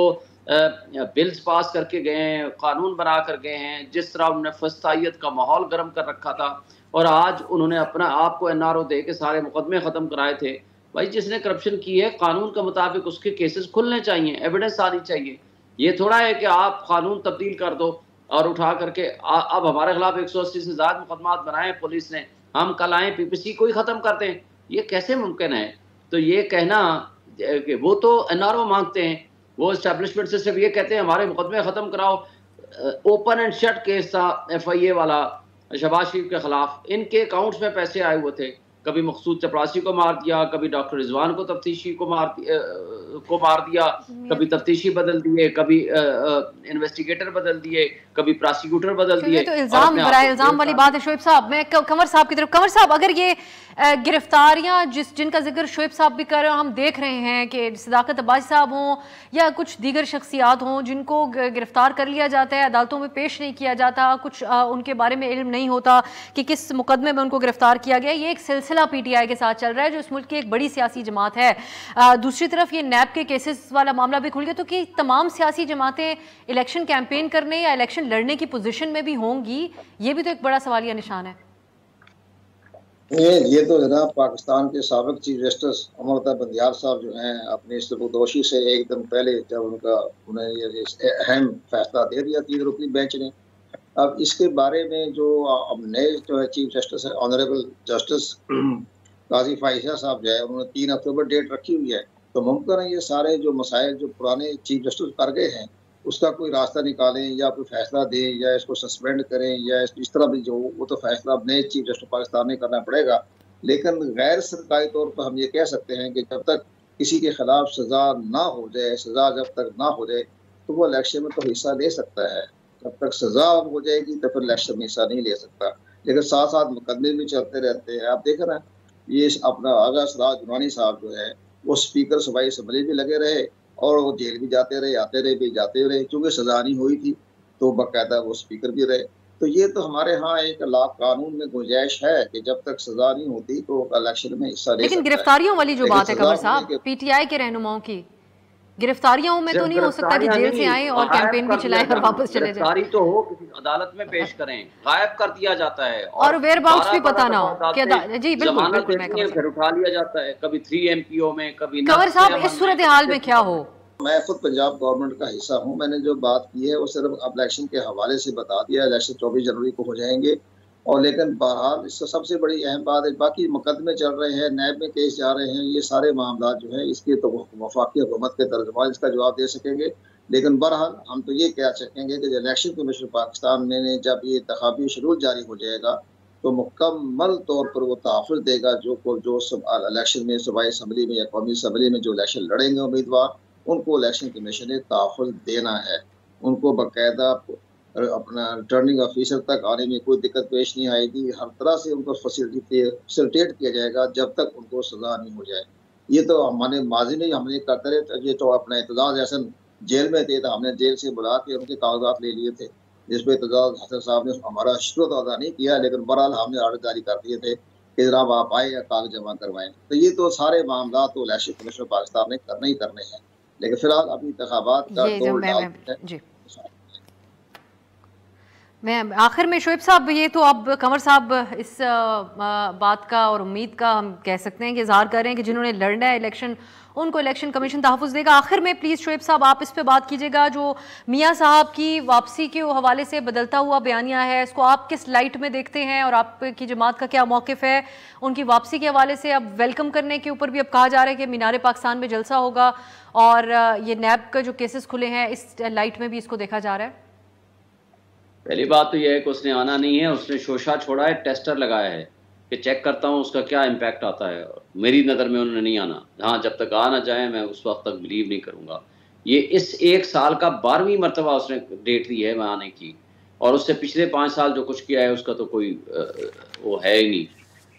बिल्स पास करके गए हैं, कानून बना कर गए हैं, जिस तरह उन्होंने फस्तायत का माहौल गर्म कर रखा था। और आज उन्होंने अपना आप को एनआरओ दे के सारे मुकदमे ख़त्म कराए थे। भाई जिसने करप्शन की है कानून के मुताबिक उसके केसेस खुलने चाहिए, एविडेंस आनी चाहिए। ये थोड़ा है कि आप कानून तब्दील कर दो और उठा करके अब हमारे खिलाफ 180 से ज़्यादा मुकदमात बनाए पुलिस ने, हम कल आए पीपीसी को ही ख़त्म कर दें, ये कैसे मुमकिन है। तो ये कहना कि वो तो एनआरओ मांगते हैं, वो इस्टेब्लिशमेंट से सिर्फ ये कहते हैं हमारे मुकदमे ख़त्म कराओ। ओपन एंड शट केस था FIA वाला शहबाज शरीफ के खिलाफ, इनके अकाउंट्स में पैसे आए हुए थे। कभी मकसूद चपरासी को मार दिया, कभी डॉक्टर रिजवान को तफ्तीशी को मार दिया, कभी तफ्तीशी बदल दिए, कभी इन्वेस्टिगेटर बदल दिए, कभी प्रोसिक्यूटर बदल दिए। तो इल्जाम वाली बात है शोएब साहब। मैं कंवर साहब की तरफ, कंवर साहब अगर ये गिरफ्तारियां जिनका जिक्र शोएब साहब भी कर रहे हैं, हम देख रहे हैं कि सदाकत अब्बासी साहब हों या कुछ दीगर शख्सियात हों जिनको गिरफ्तार कर लिया जाता है, अदालतों में पेश नहीं किया जाता, कुछ उनके बारे में इल्म नहीं होता कि किस मुकदमे में उनको गिरफ्तार किया गया। ये एक सिलसिला PTI के साथ चल रहा है जो इस मुल्क की एक बड़ी सियासी जमात है। दूसरी तरफ ये नैब के केसेस वाला मामला भी खुल गया। तो कि तमाम सियासी जमातें इलेक्शन कैंपेन करने या इलेक्शन लड़ने की पोजीशन में भी होंगी, ये भी तो एक बड़ा सवालिया निशान है। ये तो जनाब पाकिस्तान के साबिक चीफ जस्टिस अमृता बंदियार साहब जो हैं अपनी सबकदोशी से एकदम पहले जब उन्हें ये अहम फैसला दे दिया 3 रुकनी बेंच ने। अब इसके बारे में जो अब नए जो है चीफ जस्टिस है ऑनरेबल जस्टिस काजी फाइजा साहब जो है उन्होंने 3 अक्टूबर डेट रखी हुई है। तो मुमकिन है ये सारे जो मसाइल जो पुराने चीफ जस्टिस कर गए हैं उसका कोई रास्ता निकालें या कोई फैसला दें या इसको सस्पेंड करें या इस तरह भी जो वो तो फैसला अब नए चीफ जस्टिस पाकिस्तान में करना पड़ेगा। लेकिन गैर सरकारी तौर पर हम ये कह सकते हैं कि जब तक किसी के खिलाफ सज़ा ना हो जाए, सज़ा जब तक ना हो जाए तो वो इलेक्शन में तो हिस्सा ले सकता है। जब तक सज़ा हो जाएगी तो फिर इलेक्शन में हिस्सा नहीं ले सकता। लेकिन साथ साथ मुकदमे भी चलते रहते हैं। आप देख रहे हैं ये अपना आगा सराज दुरानी साहब जो है वो स्पीकर सूबाई असम्बली भी लगे रहे और वो जेल भी जाते रहे, आते रहे भी जाते रहे, क्योंकि सजा नहीं हुई थी तो बाकायदा वो स्पीकर भी रहे। तो ये तो हमारे यहाँ एक कानून में गुंजाइश है कि जब तक सजा नहीं होती तो इलेक्शन में हिस्सा ले सकता है। लेकिन गिरफ्तारियों वाली जो बात है कंवर साहब, PTI के रहनुमाओं की गिरफ्तारियों में तो नहीं हो सकता कि जेल से आए और कैंपेन भी चलाएं और वापस चले जाएं। गिरफ्तारी तो हो, किसी अदालत में पेश करें, गायब कर दिया जाता है और वेयर बाउंस भी पता ना हो कि जी बिल्कुल मैं फिर उठा लिया जाता है, कभी 3 MPO में, कभी। कंवर साहब इस सूरत हाल में क्या हो? मैं खुद पंजाब गवर्नमेंट का हिस्सा हूँ। मैंने जो बात की है वो सिर्फ इलेक्शन के हवाले से बता दिया। इलेक्शन 24 जनवरी को हो जाएंगे और लेकिन बहरहाल इससे सबसे बड़ी अहम बात है बाकी मुकदमे चल रहे हैं, नैब में केस जा रहे हैं, ये सारे मामला जो है इसके तो वफाकी हुकूमत के तर्जुमान इसका जवाब दे सकेंगे। लेकिन बहरहाल हम तो ये कह सकेंगे कि इलेक्शन कमीशन पाकिस्तान में जब ये इंतखाबी शेड्यूल जारी हो जाएगा तो मुकम्मल तौर पर वो तहफ़्फ़ुज़ देगा जो इलेक्शन में सूबाई असम्बली में या कौमी असम्बली में जो इलेक्शन लड़ेंगे उम्मीदवार उनको इलेक्शन कमीशन ने तहफ़्फ़ुज़ देना है। उनको बाकायदा अपना रिटर्निंग ऑफिसर तक आने में कोई दिक्कत पेश नहीं आएगी। हर तरह से उनको फैसिलिटेट किया जाएगा जब तक उनको सजा नहीं हो जाए। ये तो हमारे माजी में हमने करते रहे। ये तो अपना एतजाज़ हसन जेल में थे तो हमने जेल से बुला के उनके कागजात ले लिए थे जिसमें एतजाज़ हसन साहब ने हमारा शुक्र तो अदा नहीं किया, लेकिन बहरहाल हमने ऑर्डर जारी कर दिए थे कि जनाब आप आए या कागज जमा करवाएं। तो ये तो सारे मामला तो इलेक्शन कमीशन पाकिस्तान ने करने ही करने हैं। लेकिन फिलहाल अभी इंतखाबात का दौर है। मैं आखिर में शोएब साहब ये तो अब कंवर साहब इस बात का और उम्मीद का हम कह सकते हैं कि इजहार कर रहे हैं कि जिन्होंने लड़ना है इलेक्शन उनको इलेक्शन कमीशन तहफ़्फ़ुज़ देगा। आखिर में प्लीज़ शोएब साहब आप इस पे बात कीजिएगा, जो मियाँ साहब की वापसी के हवाले से बदलता हुआ बयानिया है, इसको आप किस लाइट में देखते हैं और आपकी जमात का क्या मौक़िफ़ है उनकी वापसी के हवाले से? अब वेलकम करने के ऊपर भी अब कहा जा रहा है कि मीनार पाकिस्तान में जलसा होगा और ये नैब का जो केसेस खुले हैं इस लाइट में भी इसको देखा जा रहा है। पहली बात तो यह है कि उसने आना नहीं है, उसने शोशा छोड़ा है, टेस्टर लगाया है। कि चेक करता हूँ उसका क्या इम्पैक्ट आता है। मेरी नज़र में उन्होंने नहीं आना। हाँ, जब तक आ ना जाए मैं उस वक्त तक बिलीव नहीं करूँगा। ये इस 1 साल का 12वीं मरतबा उसने डेट दी है वहाँ आने की, और उससे पिछले 5 साल जो कुछ किया है उसका तो कोई वो है ही नहीं।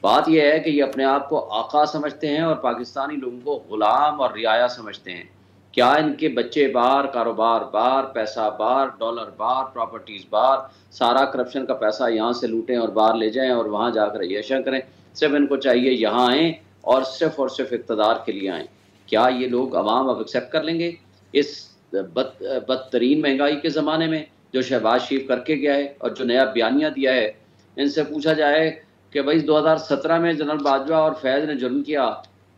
बात यह है कि ये अपने आप को आका समझते हैं और पाकिस्तानी लोगों को ग़ुलाम और रियाया समझते हैं। क्या इनके बच्चे बाहर, कारोबार बाहर, पैसा बाहर, डॉलर बाहर, प्रॉपर्टीज़ बाहर, सारा करप्शन का पैसा यहाँ से लूटें और बाहर ले जाएं और वहाँ जाकर ऐशा करें। सिर्फ इनको चाहिए यहाँ आएँ और सिर्फ इक़्तिदार के लिए आएँ। क्या ये लोग अवाम अब एक्सेप्ट कर लेंगे इस बदतरीन महंगाई के ज़माने में जो शहबाज शरीफ करके गया है और जो नया बयानिया दिया है? इनसे पूछा जाए कि भाई 2017 में जनरल बाजवा और फैज़ ने जुर्म किया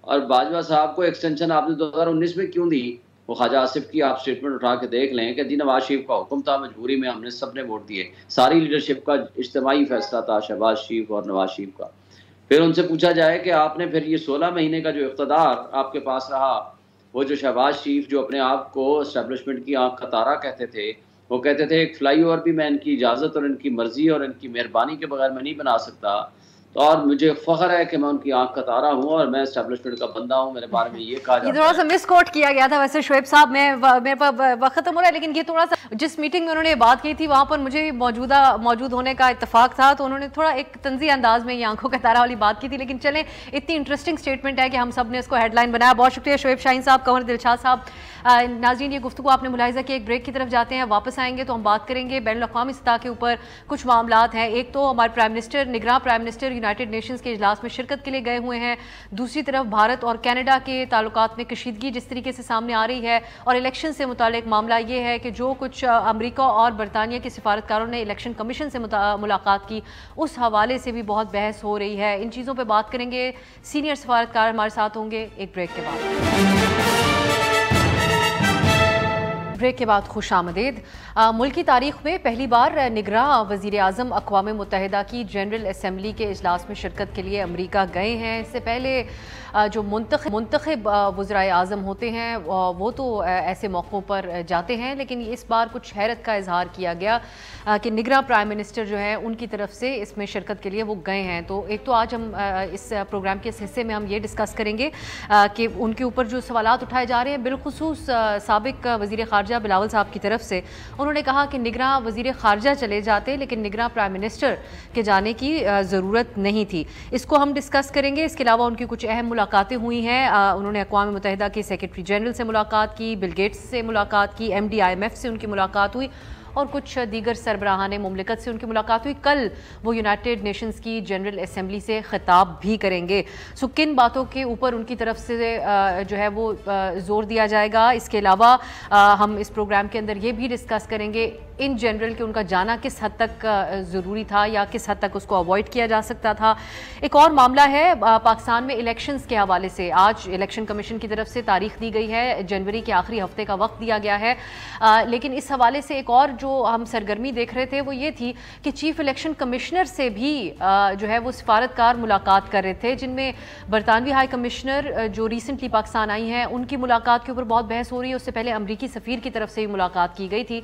और बाजवा साहब को एक्सटेंशन आपने 2019 में क्यों दी? वो ख्वाजा आसिफ की आप स्टेटमेंट उठा के देख लें कि जी नवाज शरीफ का हुक्म था, मजबूरी में हमने सब ने वोट दिए। सारी लीडरशिप का इज्तिमाई फैसला था शहबाज शरीफ और नवाज शरीफ का। फिर उनसे पूछा जाए कि आपने फिर ये 16 महीने का जो इक़्तिदार आपके पास रहा, वो जो शहबाज शरीफ जो अपने आप को एस्टेब्लिशमेंट की आँख का तारा कहते थे, वो कहते थे एक फ्लाई ओवर भी मैं इनकी इजाज़त और इनकी मर्ज़ी और इनकी मेहरबानी के बगैर मैं नहीं बना सकता। तो और मुझे फ़ख्र है कि मैं उनकी आँख का तारा हूँ और मैं एस्टेब्लिशमेंट का बंदा हूँ। मेरे बारे में ये कहा जाता है। ये थोड़ा सा मिस कोट किया गया था वैसे शोएब साहब, मेरे पास वक्त खत्म हो रहा है, लेकिन ये थोड़ा सा जिस मीटिंग में उन्होंने बात की थी वहाँ पर मुझे मौजूद होने का इत्तेफाक था, तो उन्होंने थोड़ा एक तंज़ी अंदाज में ये आंखों का तारा वाली बात की थी। लेकिन चलें, इतनी इंटरेस्टिंग स्टेटमेंट है कि हम सब ने इसको हेडलाइन बनाया। बहुत शुक्रिया शोएब शाहीन साहब, कंवर दिलशाद साहब। नाज़रीन, ये गुफ्तगू आपने मुलाहिज़ा कि एक ब्रेक की तरफ जाते हैं, वापस आएंगे तो हम बात करेंगे बैनुल-अक़वामी सतह के ऊपर कुछ मामलात हैं। एक तो हमारे प्राइम मिनिस्टर, निगरान प्राइम मिनिस्टर यूनाइटेड नेशंस के इजलास में शिरकत के लिए गए हुए हैं। दूसरी तरफ भारत और कनाडा के ताल्लुकात में कशीदगी जिस तरीके से सामने आ रही है, और इलेक्शन से मुतालिक मामला ये है कि जो कुछ अमेरिका और बरतानिया के सिफारतकारों ने इलेक्शन कमीशन से मुलाकात की, उस हवाले से भी बहुत बहस हो रही है। इन चीज़ों पर बात करेंगे। सीनियर सिफारतकार हमारे साथ होंगे एक ब्रेक के बाद। ब्रेक के बाद खुश आमदीद। मुल्क की तारीख में पहली बार निगरां वज़ीर आज़म अक़वाम मुत्तहिदा की जनरल असम्बली के इजलास में शिरकत के लिए अमरीका गए हैं। इससे पहले जो मुंतखब वज़राए आज़म होते हैं वो तो ऐसे मौक़ों पर जाते हैं, लेकिन इस बार कुछ हैरत का इजहार किया गया कि निगरां प्राइम मिनिस्टर जो हैं उनकी तरफ से इसमें शिरकत के लिए वो गए हैं। तो एक तो आज हम इस प्रोग्राम के इस हिस्से में हम ये डिस्कस करेंगे कि उनके ऊपर जो सवालात उठाए जा रहे हैं, बिलखुसूस साबिक वज़ीर ख़ारजा बिलावल साहब की तरफ से। उन्होंने कहा कि निगरां वज़ीर ख़ारजा चले जाते लेकिन निगरां प्राइम मिनिस्टर के जाने की ज़रूरत नहीं थी। इसको हम डिस्कस करेंगे। इसके अलावा उनकी कुछ अहम मुलाकातें हुई हैं। उन्होंने अक़वाम मुत्तहिदा के सेक्रेटरी जनरल से मुलाकात की, बिल गेट्स से मुलाकात की, MD IMF से उनकी मुलाकात हुई और कुछ दीगर सरबराहान मुमलिकत से उनकी मुलाकात हुई। कल वो यूनाइटेड नेशंस की जनरल असम्बली से खिताब भी करेंगे। सो किन बातों के ऊपर उनकी तरफ से जो है वो ज़ोर दिया जाएगा। इसके अलावा हम इस प्रोग्राम के अंदर ये भी डिस्कस करेंगे इन जनरल कि उनका जाना किस हद तक ज़रूरी था या किस हद तक उसको अवॉइड किया जा सकता था। एक और मामला है पाकिस्तान में इलेक्शंस के हवाले से। आज इलेक्शन कमीशन की तरफ से तारीख दी गई है, जनवरी के आखिरी हफ्ते का वक्त दिया गया है। लेकिन इस हवाले से एक और जो हम सरगर्मी देख रहे थे वो ये थी कि चीफ इलेक्शन कमिश्नर से भी जो है वो सिफारतकार मुलाकात कर रहे थे, जिनमें बरतानवी हाई कमिश्नर जो रिसेंटली पाकिस्तान आई हैं उनकी मुलाकात के ऊपर बहुत बहस हो रही है। उससे पहले अमरीकी सफ़ीर की तरफ से भी मुलाकात की गई थी।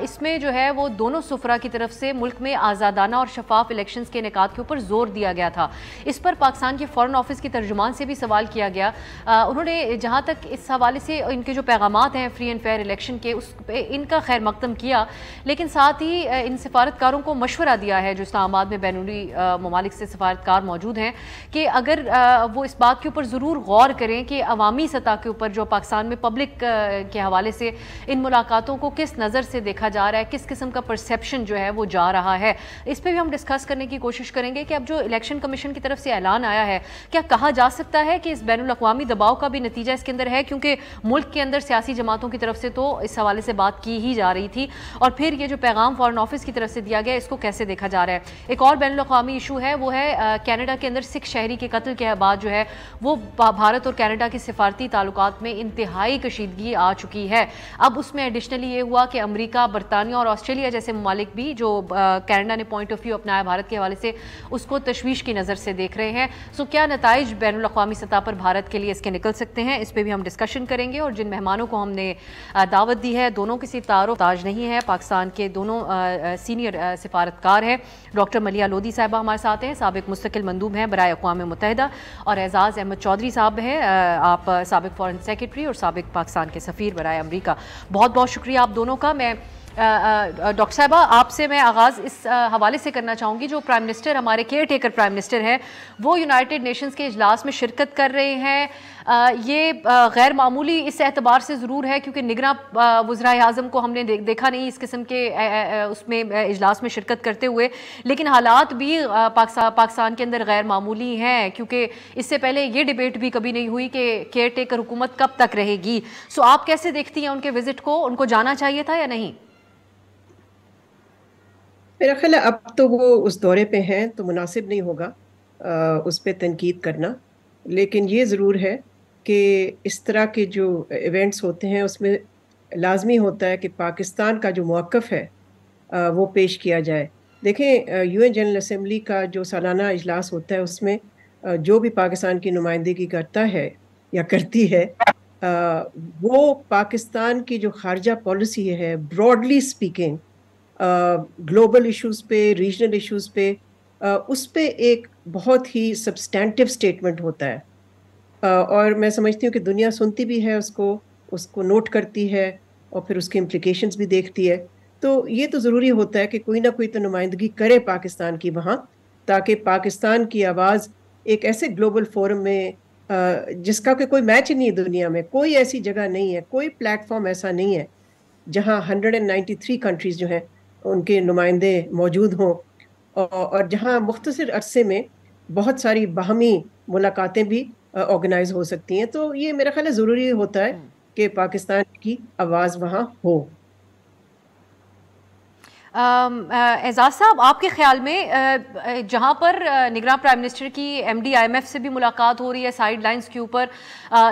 इसमें जो है वो दोनों सुफरा की तरफ से मुल्क में आज़ादाना और शफाफ इलेक्शंस के इनेकाद के ऊपर जोर दिया गया था। इस पर पाकिस्तान के फ़ॉरेन ऑफिस की तर्जुमान से भी सवाल किया गया। उन्होंने जहाँ तक इस हवाले से इनके जो पैगामात हैं फ्री एंड फेयर इलेक्शन के, उस पर इनका खैर मकदम किया, लेकिन साथ ही इन सिफारतकारों को मशवरा दिया है जो इस्लामाबाद में बैनुनी ममालिक से सिफारतकार मौजूद हैं कि अगर वो इस बात के ऊपर ज़रूर गौर करें कि अवामी सतह के ऊपर जो पाकिस्तान में पब्लिक के हवाले से इन मुलाकातों को किस नज़र से देखा जा रहा है, किस किस्म का परसेप्शन जो है वो जा रहा है। इस पर भी हम डिस्कस करने की कोशिश करेंगे कि अब जो इलेक्शन कमीशन की तरफ से ऐलान आया है, क्या कहा जा सकता है कि इस बैनुल अक़वामी दबाव का भी नतीजा इसके अंदर है, क्योंकि मुल्क के अंदर सियासी जमातों की तरफ से तो इस हवाले से बात की ही जा रही थी, और फिर ये जो पैगाम फॉरेन ऑफिस की तरफ से दिया गया इसको कैसे देखा जा रहा है। एक और बैनुल अक़वामी इशू है वो है कनाडा के अंदर सिख शहरी के कत्ल के बाद जो है वो भारत और कनाडा की सिफारती ताल्लुकात में इंतहाई कशीदगी आ चुकी है। अब उसमें एडिशनली ये हुआ कि अमरीका, बरतानिया बरतानिया और ऑस्ट्रेलिया जैसे ममालिक भी, जो कनाडा ने पॉइंट ऑफ व्यू अपनाया भारत के हवाले से, उसको तशवीश की नज़र से देख रहे हैं। सो क्या नताइज बैनुल अक़वामी सतह पर भारत के लिए इसके निकल सकते हैं, इस पर भी हम डिस्कशन करेंगे। और जिन मेहमानों को हमने दावत दी है, दोनों किसी तारुफ ताज नहीं है, पाकिस्तान के दोनों सीनियर सिफारतकार हैं। डॉक्टर मलिया लोधी साहिबा हमारे साथ हैं, साबिक मुस्तकिल मंदूब हैं बराए अक़वाम मुत्तहिदा, और एजाज़ अहमद चौधरी साहब हैं, आप साबिक फॉरेन सेक्रेटरी और साबिक पाकिस्तान के सफ़ीर बराए अमरीका। बहुत बहुत शुक्रिया आप दोनों का। मैं डॉक्टर साहिबा आपसे मैं आगाज़ इस हवाले से करना चाहूँगी, जो प्राइम मिनिस्टर हमारे केयर टेकर प्राइम मिनिस्टर हैं, वो यूनाइटेड नेशंस के इजलास में शिरकत कर रहे हैं। ये गैर मामूली इस एतबार से ज़रूर है क्योंकि निगरां वज़राए आज़म को हमने देखा नहीं इस किस्म के उसमें इजलास में शिरकत करते हुए, लेकिन हालात भी पाकिस्तान के अंदर गैर मामूली हैं क्योंकि इससे पहले ये डिबेट भी कभी नहीं हुई कि केयर टेकर हुकूमत कब तक रहेगी। सो आप कैसे देखती हैं उनके विज़िट को, उनको जाना चाहिए था या नहीं? मेरा ख्याल है अब तो वो उस दौरे पे हैं तो मुनासिब नहीं होगा उस पर तनकीद करना, लेकिन ये ज़रूर है कि इस तरह के जो इवेंट्स होते हैं उसमें लाजमी होता है कि पाकिस्तान का जो मौक़िफ़ है वो पेश किया जाए। देखें, UN जनरल असम्बली का जो सालाना इजलास होता है उसमें जो भी पाकिस्तान की नुमाइंदगी करता है या करती है, वो पाकिस्तान की जो खारजा पॉलिसी है ब्रॉडली स्पीकिंग, ग्लोबल इश्यूज़ पे, रीजनल इश्यूज़ पे, उस पे एक बहुत ही सब्सटेंटिव स्टेटमेंट होता है। और मैं समझती हूँ कि दुनिया सुनती भी है उसको नोट करती है और फिर उसके इम्प्लिकेशंस भी देखती है। तो ये तो ज़रूरी होता है कि कोई ना कोई तो नुमाइंदगी करे पाकिस्तान की वहाँ, ताकि पाकिस्तान की आवाज़ एक ऐसे ग्लोबल फोरम में जिसका कि कोई मैच ही नहीं है दुनिया में, कोई ऐसी जगह नहीं है, कोई प्लेटफॉर्म ऐसा नहीं है जहाँ 193 कंट्रीज़ जो हैं उनके नुमाइंदे मौजूद हों और जहाँ मुख्तसर अरसे में बहुत सारी बाहमी मुलाकातें भी ऑर्गेनाइज हो सकती हैं। तो ये मेरा ख्याल है ज़रूरी होता है कि पाकिस्तान की आवाज़ वहाँ हो। एजाज साहब, आपके ख्याल में जहाँ पर निगरान प्राइम मिनिस्टर की MD IMF से भी मुलाकात हो रही है साइड लाइन्स के ऊपर,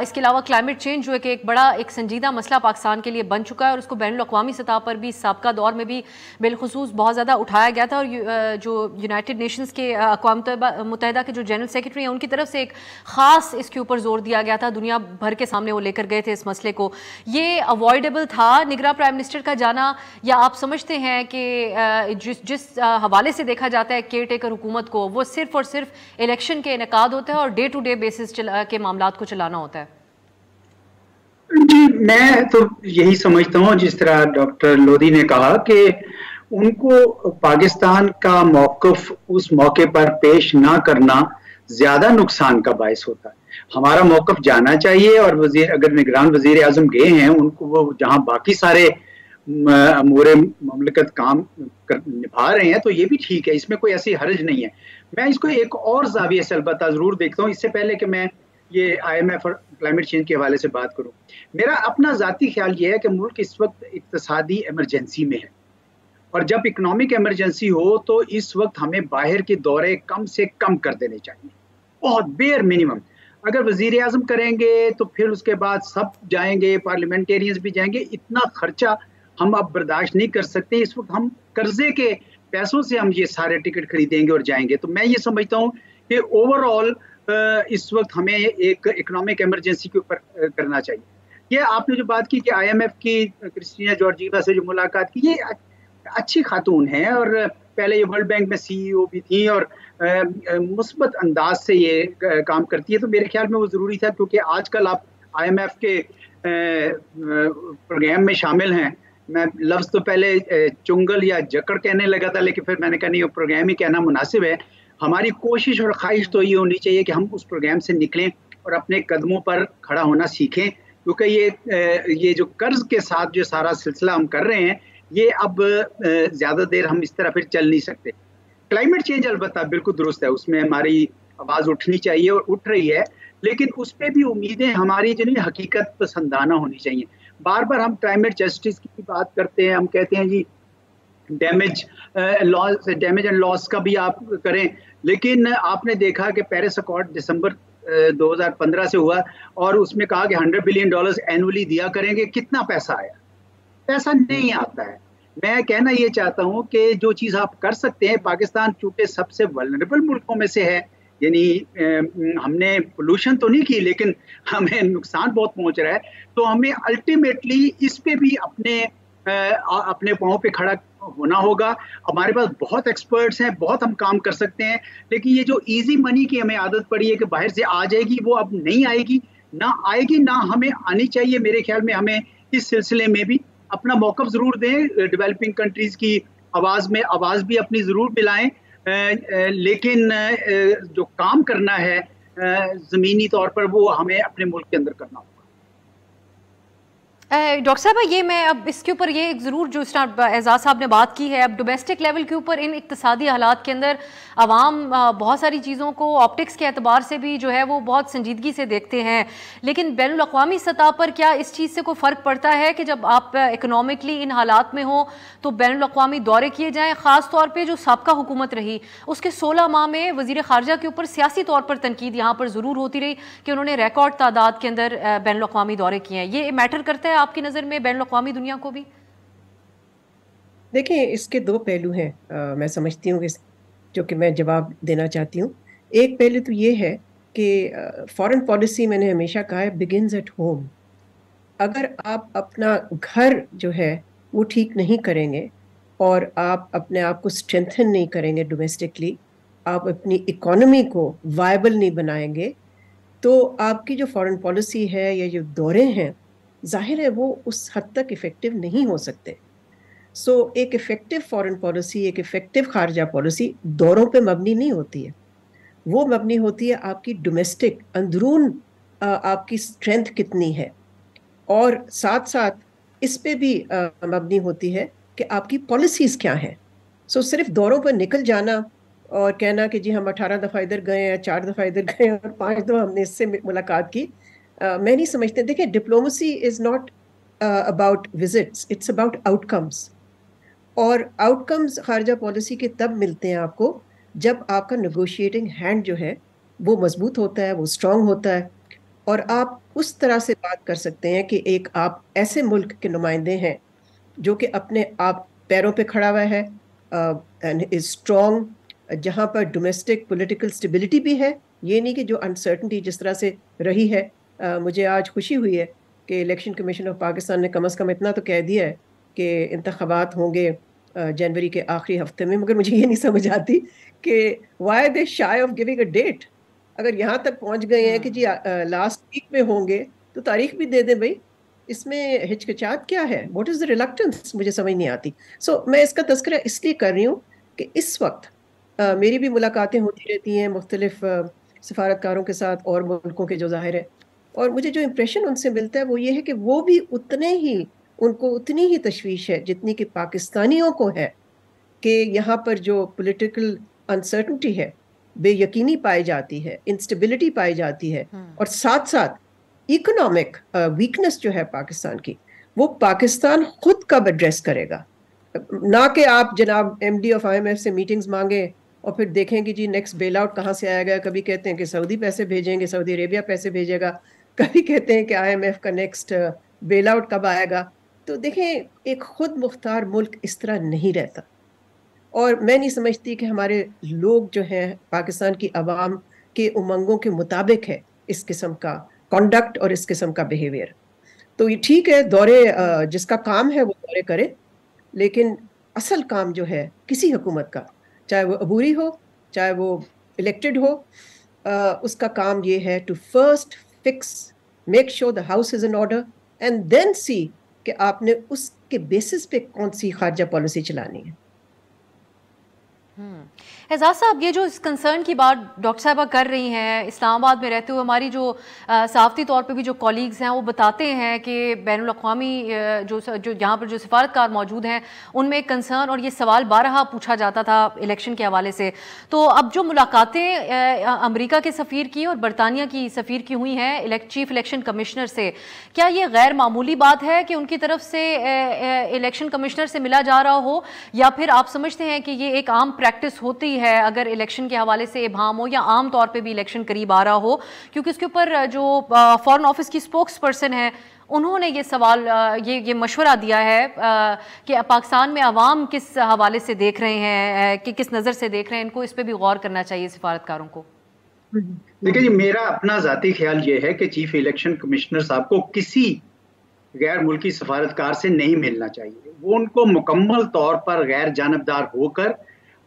इसके अलावा क्लाइमेट चेंज जो है कि एक बड़ा एक संजीदा मसला पाकिस्तान के लिए बन चुका है और उसको बैनुल अक़वामी सतह पर भी साबका दौर में भी बिलखुसूस बहुत ज़्यादा उठाया गया था, और जो यूनाइटेड नेशंस के अक़वाम मुत्तहिदा के जो जनरल सेक्रेटरी हैं उनकी तरफ से एक ख़ास इसके ऊपर जोर दिया गया था, दुनिया भर के सामने वो लेकर गए थे इस मसले को। ये अवॉइडेबल था निगरान प्राइम मिनिस्टर का जाना, या आप समझते हैं कि जिस हवाले से देखा जाता है केयर टेकर हुकूमत को, वो सिर्फ और सिर्फ इलेक्शन के इनेकाद होता है और डे टू डे बेसिस के मामलात को चलाना होता है? जी, मैं तो यही समझता हूँ, जिस तरह डॉक्टर लोधी ने कहा कि उनको पाकिस्तान का मौक़िफ़ उस मौके पर पेश ना करना ज्यादा नुकसान का बायस होता है। हमारा मौक़िफ़ जाना चाहिए, और अगर निगरान वज़ीर आज़म गए हैं, उनको वो जहाँ बाकी सारे अमूरे ममलकत काम निभा रहे हैं तो ये भी ठीक है, इसमें कोई ऐसी हर्ज नहीं है। मैं इसको एक और ज़ाविये से अलबत्ता ज़रूर देखता हूँ, इससे पहले कि मैं ये IMF और क्लाइमेट चेंज के हवाले से बात करूँ। मेरा अपना ज़ाती ख्याल ये है कि मुल्क इस वक्त इक़्तिसादी एमरजेंसी में है, और जब इकनॉमिक एमरजेंसी हो तो इस वक्त हमें बाहर के दौरे कम से कम कर देने चाहिए, बहुत बेयर मिनिमम। अगर वज़ीर आज़म करेंगे तो फिर उसके बाद सब जाएंगे, पार्लियामेंटेरियंस भी जाएंगे, इतना खर्चा हम अब बर्दाश्त नहीं कर सकते। इस वक्त हम कर्जे के पैसों से हम ये सारे टिकट खरीदेंगे और जाएंगे। तो मैं ये समझता हूँ कि ओवरऑल इस वक्त हमें एक इकोनॉमिक इमरजेंसी के ऊपर करना चाहिए। ये आपने जो बात की कि IMF की क्रिस्टीना जॉर्जीवा से जो मुलाकात की, ये अच्छी खातून है और पहले ये वर्ल्ड बैंक में CEO भी थी और मुस्बत अंदाज से ये काम करती है। तो मेरे ख्याल में वो ज़रूरी था, क्योंकि आजकल आप IMF के प्रोग्राम में शामिल हैं। मैं लफ्ज़ तो पहले चुंगल या जकड़ कहने लगा था, लेकिन फिर मैंने कहा नहीं, वो प्रोग्राम ही कहना मुनासिब है। हमारी कोशिश और ख्वाहिश तो ये होनी चाहिए कि हम उस प्रोग्राम से निकलें और अपने कदमों पर खड़ा होना सीखें, क्योंकि ये जो कर्ज के साथ जो सारा सिलसिला हम कर रहे हैं, ये अब ज़्यादा देर हम इस तरह फिर चल नहीं सकते। क्लाइमेट चेंज अलबत्ता बिल्कुल दुरुस्त है, उसमें हमारी आवाज़ उठनी चाहिए और उठ रही है, लेकिन उस पर भी उम्मीदें हमारी जो नहीं हकीकत पसंदाना होनी चाहिए। बार बार हम क्लाइमेट जस्टिस की बात करते हैं, हम कहते हैं जी डैमेज एंड लॉस का भी आप करें, लेकिन आपने देखा कि पेरिस अकॉर्ड दिसंबर 2015 से हुआ और उसमें कहा कि $100 बिलियन एनुअली दिया करेंगे। कितना पैसा आया? पैसा नहीं आता है। मैं कहना ये चाहता हूँ कि जो चीज़ आप कर सकते हैं, पाकिस्तान चूंकि सबसे वल्नरेबल मुल्कों में से है, यानी हमने पोल्यूशन तो नहीं की लेकिन हमें नुकसान बहुत पहुंच रहा है, तो हमें अल्टीमेटली इस पे भी अपने पाँव पे खड़ा होना होगा। हमारे पास बहुत एक्सपर्ट्स हैं, बहुत हम काम कर सकते हैं, लेकिन ये जो इजी मनी की हमें आदत पड़ी है कि बाहर से आ जाएगी, वो अब नहीं आएगी, ना हमें आनी चाहिए। मेरे ख्याल में हमें इस सिलसिले में भी अपना मौक़िफ़ ज़रूर दें, डेवलपिंग कंट्रीज़ की आवाज़ भी अपनी ज़रूर मिलाएं, लेकिन जो काम करना है ज़मीनी तौर पर वो हमें अपने मुल्क के अंदर करना होगा। डॉक्टर साहब, ये मैं अब इसके ऊपर ये ज़रूर जो एजाज साहब ने बात की है, अब डोमेस्टिक लेवल के ऊपर इन इक्तिसादी हालात के अंदर आवाम बहुत सारी चीज़ों को ऑप्टिक्स के एतबार से भी जो है वो बहुत संजीदगी से देखते हैं, लेकिन बैनुल अक़वामी सतह पर क्या इस चीज़ से कोई फ़र्क पड़ता है कि जब आप इकनॉमिकली इन हालात में हो तो बैनुल अक़वामी दौरे किए जाएँ? ख़ास तौर पर जो साबका हुकूमत रही उसके 16 माह में वज़ीर ख़ारजा के ऊपर सियासी तौर पर तनकीद यहाँ पर ज़रूर होती रही कि उन्होंने रिकॉर्ड तादाद के अंदर बैनुल अक़वामी दौरे किए हैं। ये मैटर करता है आपकी नज़र में बैनुल अक़वामी दुनिया को भी? देखिए, इसके दो पहलू हैं, मैं समझती हूँ जो कि मैं जवाब देना चाहती हूँ। एक पहलू तो ये है कि फॉरेन पॉलिसी मैंने हमेशा कहा है बिगिंस एट होम। अगर आप अपना घर जो है वो ठीक नहीं करेंगे और आप अपने आप को स्ट्रेंथन नहीं करेंगे डोमेस्टिकली, आप अपनी इकोनॉमी को वायबल नहीं बनाएंगे, तो आपकी जो फॉरेन पॉलिसी है या जो दौरे हैं, जाहिर है वो उस हद तक इफ़ेक्टिव नहीं हो सकते। सो एक इफ़ेक्टिव फॉरेन पॉलिसी, एक इफ़ेक्टिव खारजा पॉलिसी दौरों पे मबनी नहीं होती है, वो मबनी होती है आपकी डोमेस्टिक अंदरून आपकी स्ट्रेंथ कितनी है, और साथ साथ इस पे भी मबनी होती है कि आपकी पॉलिसीज़ क्या हैं। सो सिर्फ दौरों पर निकल जाना और कहना कि जी हम 18 दफ़ा इधर गए हैं, 4 दफ़ा इधर गए हैं और 5 दफ़ा हमने इससे मुलाकात की, मैं नहीं समझती। देखिए, diplomacy is not about visits, it's about outcomes, और आउटकम्स खारजा पॉलिसी के तब मिलते हैं आपको जब आपका नेगोशिएटिंग हैंड जो है वो मजबूत होता है, वो स्ट्रांग होता है, और आप उस तरह से बात कर सकते हैं कि एक आप ऐसे मुल्क के नुमाइंदे हैं जो कि अपने आप पैरों पे खड़ा हुआ है एंड इज स्ट्रांग, जहाँ पर डोमेस्टिक पॉलिटिकल स्टेबिलिटी भी है। ये नहीं कि जो अनसर्टनिटी जिस तरह से रही है, मुझे आज खुशी हुई है कि इलेक्शन कमीशन ऑफ पाकिस्तान ने कम से कम इतना तो कह दिया है कि इंतखाबात होंगे जनवरी के आखिरी हफ्ते में, मगर मुझे ये नहीं समझ आती कि why they shy of giving a date. अगर यहाँ तक पहुँच गए हैं कि जी लास्ट वीक में होंगे तो तारीख भी दे दें भाई, इसमें हिचकिचाहट क्या है? What is the reluctance? मुझे समझ नहीं आती। सो मैं इसका तज़किरा इसलिए कर रही हूँ कि इस वक्त मेरी भी मुलाकातें होती रहती हैं मुख्तलिफ सफारतकारों के साथ और मुल्कों के जो ज़ाहिर है, और मुझे जो इम्प्रेशन उनसे मिलता है वो ये है कि वो भी उनको उतनी ही तशवीश है जितनी कि पाकिस्तानियों को है कि यहाँ पर जो पॉलिटिकल अनसर्टनिटी है, बेयकीनी पाई जाती है, इंस्टेबिलिटी पाई जाती है, और साथ साथ इकोनॉमिक वीकनेस जो है पाकिस्तान की, वो पाकिस्तान खुद कब एड्रेस करेगा। ना कि आप जनाब MD ऑफ IMF से मीटिंग्स मांगे और फिर देखें कि जी नेक्स्ट बेल आउट कहाँ से आएगा। कभी कहते हैं कि सऊदी पैसे भेजेंगे, सऊदी अरेबिया पैसे भेजेगा, कभी कहते हैं कि IMF का नेक्स्ट बेल आउट कब आएगा। तो देखें, एक खुद मुख्तार मुल्क इस तरह नहीं रहता, और मैं नहीं समझती कि हमारे लोग जो हैं पाकिस्तान की आवाम के उमंगों के मुताबिक है इस किस्म का कॉन्डक्ट और इस किस्म का बिहेवियर। तो ये ठीक है, दौरे जिसका काम है वो दौरे करे, लेकिन असल काम जो है किसी हुकूमत का, चाहे वो अबूरी हो चाहे वो इलेक्टेड हो, उसका काम ये है to first fix, make sure the house is in order, and then see कि आपने उसके बेसिस पे कौन सी खारजा पॉलिसी चलानी है। एजाज साहब, ये जो इस कंसर्न की बात डॉक्टर साहबा कर रही हैं, इस्लामाबाद में रहते हुए हमारी जो सहाफ़ती तौर पे भी जो कॉलीग्स हैं वो बताते हैं कि बैनुल अक़वामी जो यहाँ पर जो सिफारतकार मौजूद हैं उनमें एक कंसर्न और ये सवाल बारहा पूछा जाता था इलेक्शन के हवाले से। तो अब जो मुलाकातें अमरीका के सफ़ीर की और बरतानिया की सफ़ीर की हुई हैं चीफ इलेक्शन कमिश्नर से, क्या ये गैर मामूली बात है कि उनकी तरफ से इलेक्शन कमिश्नर से मिला जा रहा हो, या फिर आप समझते हैं कि ये एक आम प्रैक्टिस होती है अगर इलेक्शन के हवाले से इबाम हो या आम तौर पे भी इलेक्शन करीब आ रहा हो? क्योंकि उसके ऊपर जो फॉरेन ऑफिस की स्पोक्स पर्सन है उन्होंने ये सवाल ये मशवरा दिया है कि पाकिस्तान में अवाम किस हवाले से देख रहे हैं, कि किस नज़र से देख रहे हैं, इनको इस पर भी गौर करना चाहिए सिफारतकारों को। देखिए जी, मेरा अपना ज़ाती ख्याल ये है कि चीफ इलेक्शन कमिश्नर साहब को किसी गैर मुल्की सफारतकार से नहीं मिलना चाहिए। वो उनको मुकम्मल तौर पर गैर जानबदार होकर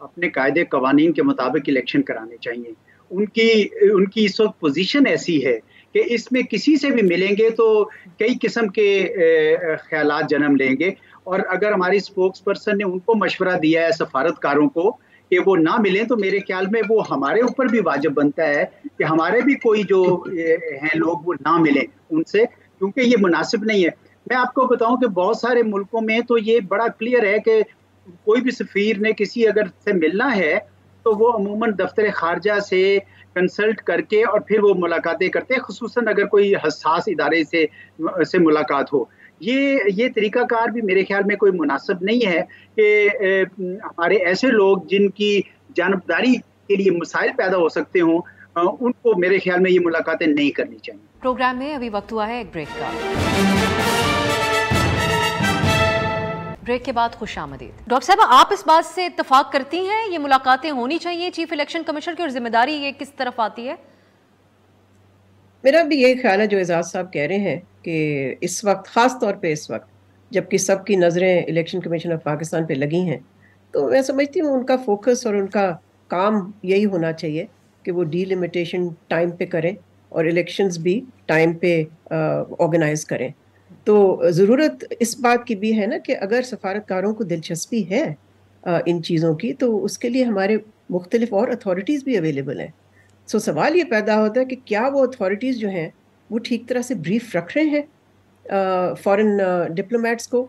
अपने कायदे कवानीन के मुताबिक इलेक्शन कराने चाहिए। उनकी इस वक्त पोजीशन ऐसी है कि इसमें किसी से भी मिलेंगे तो कई किस्म के ख्यालात जन्म लेंगे। और अगर हमारी स्पोक्स पर्सन ने उनको मशवरा दिया है सफारतकारों को कि वो ना मिलें, तो मेरे ख्याल में वो हमारे ऊपर भी वाजिब बनता है कि हमारे भी कोई जो हैं लोग वो ना मिलें उनसे, क्योंकि ये मुनासिब नहीं है। मैं आपको बताऊं कि बहुत सारे मुल्कों में तो ये बड़ा क्लियर है कि कोई भी सफ़ीर ने किसी अगर से मिलना है तो वो अमूमन दफ्तर खारजा से कंसल्ट करके और फिर वो मुलाकातें करते हैं, खुसूसन अगर कोई हसास इदारे से मुलाकात हो। ये तरीकाकार भी मेरे ख्याल में कोई मुनासिब नहीं है कि हमारे ऐसे लोग जिनकी जानबदारी के लिए मसाइल पैदा हो सकते हों, उनको मेरे ख्याल में ये मुलाकातें नहीं करनी चाहिए। प्रोग्राम में अभी वक्त हुआ है एक ब्रेक का। ब्रेक के बाद खुशामदीद। डॉक्टर साहब, आप इस बात से इत्तेफाक करती हैं ये मुलाकातें होनी चाहिए चीफ इलेक्शन कमिश्नर की, और जिम्मेदारी ये किस तरफ आती है? मेरा भी यही ख्याल है जो एजाज साहब कह रहे हैं कि इस वक्त, ख़ास तौर पे इस वक्त जबकि सबकी नज़रें इलेक्शन कमीशन ऑफ पाकिस्तान पे लगी हैं, तो मैं समझती हूँ उनका फोकस और उनका काम यही होना चाहिए कि वो डीलिमिटेशन टाइम पे करें और इलेक्शंस भी टाइम पे ऑर्गेनाइज करें। तो ज़रूरत इस बात की भी है ना कि अगर सफारतकारों को दिलचस्पी है इन चीज़ों की, तो उसके लिए हमारे मुख्तलिफ और अथॉरिटीज़ भी अवेलेबल हैं। सो सवाल ये पैदा होता है कि क्या वो अथॉरिटीज़ जो हैं वो ठीक तरह से ब्रीफ रख रहे हैं फॉरेन डिप्लोमेट्स को,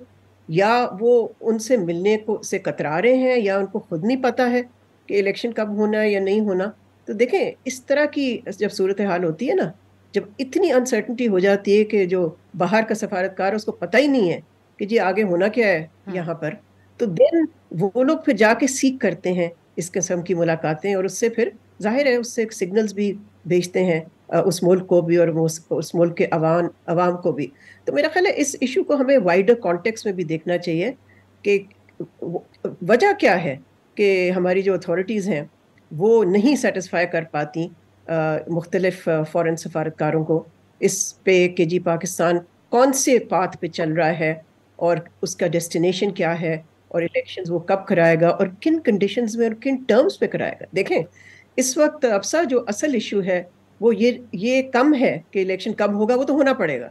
या वो उनसे मिलने को से कतरा रहे हैं, या उनको खुद नहीं पता है कि इलेक्शन कब होना है या नहीं होना। तो देखें, इस तरह की जब सूरत हाल होती है ना, जब इतनी अनसर्टनिटी हो जाती है कि जो बाहर का सफारतकार उसको पता ही नहीं है कि जी आगे होना क्या है यहाँ पर, तो देन वो लोग फिर जाके सीख करते हैं इस किस्म की मुलाकातें, और उससे फिर जाहिर है उससे सिग्नल्स भी भेजते हैं उस मुल्क को भी और उस मुल्क के अवाम को भी। तो मेरा ख्याल है इस इशू को हमें वाइडर कॉन्टेक्स्ट में भी देखना चाहिए कि वजह क्या है कि हमारी जो अथॉरिटीज़ हैं वो नहीं सेटिस्फाई कर पाती मुख्तलिफ फ़ॉरेन सफारतकारों को इस पे कि जी पाकिस्तान कौन से पाथ पे चल रहा है और उसका डेस्टिनेशन क्या है और इलेक्शंस वो कब कराएगा और किन कंडीशंस में और किन टर्म्स पे कराएगा। देखें, इस वक्त अफसा जो असल इशू है वो ये कम है कि इलेक्शन कब होगा, वो तो होना पड़ेगा।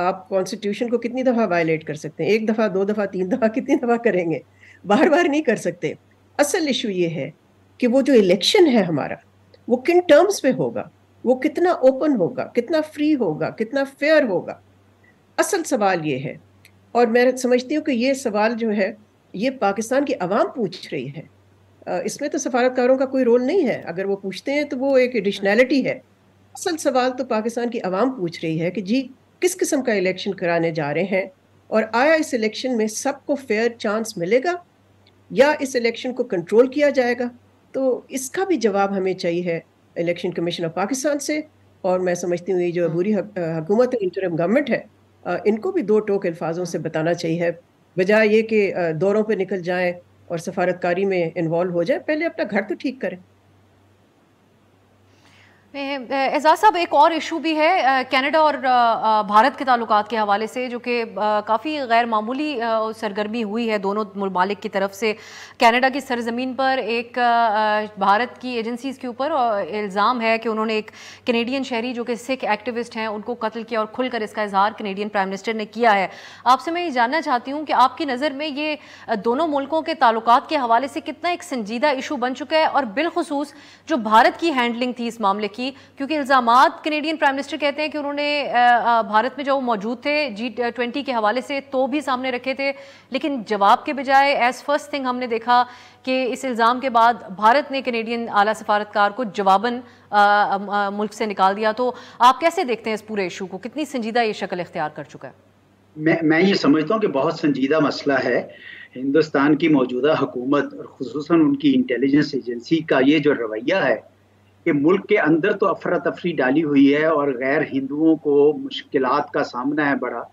आप कॉन्स्टिट्यूशन को कितनी दफ़ा वायलेट कर सकते हैं? 1 दफ़ा, 2 दफ़ा, 3 दफ़ा, कितनी दफ़ा करेंगे? बार बार नहीं कर सकते। असल इशू ये है कि वो जो इलेक्शन है हमारा, वो किन टर्म्स पे होगा, वो कितना ओपन होगा, कितना फ्री होगा, कितना फेयर होगा। असल सवाल ये है, और मैं समझती हूँ कि ये सवाल जो है ये पाकिस्तान की आवाम पूछ रही है। इसमें तो सफारतकारों का कोई रोल नहीं है, अगर वो पूछते हैं तो वो एक एडिशनैलिटी है। असल सवाल तो पाकिस्तान की आवाम पूछ रही है कि जी किस किस्म का इलेक्शन कराने जा रहे हैं, और आया इस इलेक्शन में सबको फेयर चांस मिलेगा या इस इलेक्शन को कंट्रोल किया जाएगा। तो इसका भी जवाब हमें चाहिए है इलेक्शन कमीशन ऑफ पाकिस्तान से। और मैं समझती हूँ ये जो अबूरी हुकूमत है, इंटरिम गवर्नमेंट है, इनको भी दो टोक अल्फाजों से बताना चाहिए, बजाय ये कि दौरों पे निकल जाएं और सफारतकारी में इन्वॉल्व हो जाए। पहले अपना घर तो ठीक करें। एजाज साहब, एक और इशू भी है कनाडा और भारत के ताल्लुकात के हवाले से, जो कि काफ़ी गैर मामूली सरगर्मी हुई है दोनों ममालिक की तरफ से। कनाडा की सरजमीन पर एक भारत की एजेंसीज़ के ऊपर इल्ज़ाम है कि उन्होंने एक कनेडियन शहरी जो कि सिख एक्टिविस्ट हैं उनको कत्ल किया, और खुलकर इसका इजहार कनेडियन प्राइम मिनिस्टर ने किया है। आपसे मैं ये जानना चाहती हूँ कि आपकी नज़र में ये दोनों मुल्कों के ताल्लुकात के हवाले से कितना एक संजीदा इशू बन चुका है, और बिलखुसूस जो भारत की हैंडलिंग थी इस मामले की, क्योंकि इल्जामात कनेडियन प्राइम मिनिस्टर कहते हैं कि उन्होंने भारत में जो मौजूद थे G20 के हवाले से तो भी सामने रखे थे, लेकिन जवाब के बजाय एज फर्स्ट थिंग हमने देखा कि इस इल्ज़ाम के बाद भारत ने कनेडियन आला सफारतकार को जवाबन मुल्क से निकाल दिया। तो आप कैसे देखते हैं इस पूरे इशू को, कितनी संजीदा ये शक्ल इख्तियार कर चुका है? मैं ये समझता हूँ कि बहुत संजीदा मसला है। हिंदुस्तान की मौजूदा हुकूमत और खुसूसन उनकी इंटेलिजेंस एजेंसी का ये जो रवैया है कि मुल्क के अंदर तो अफरा तफरी डाली हुई है और गैर हिंदुओं को मुश्किलात का सामना है बड़ा।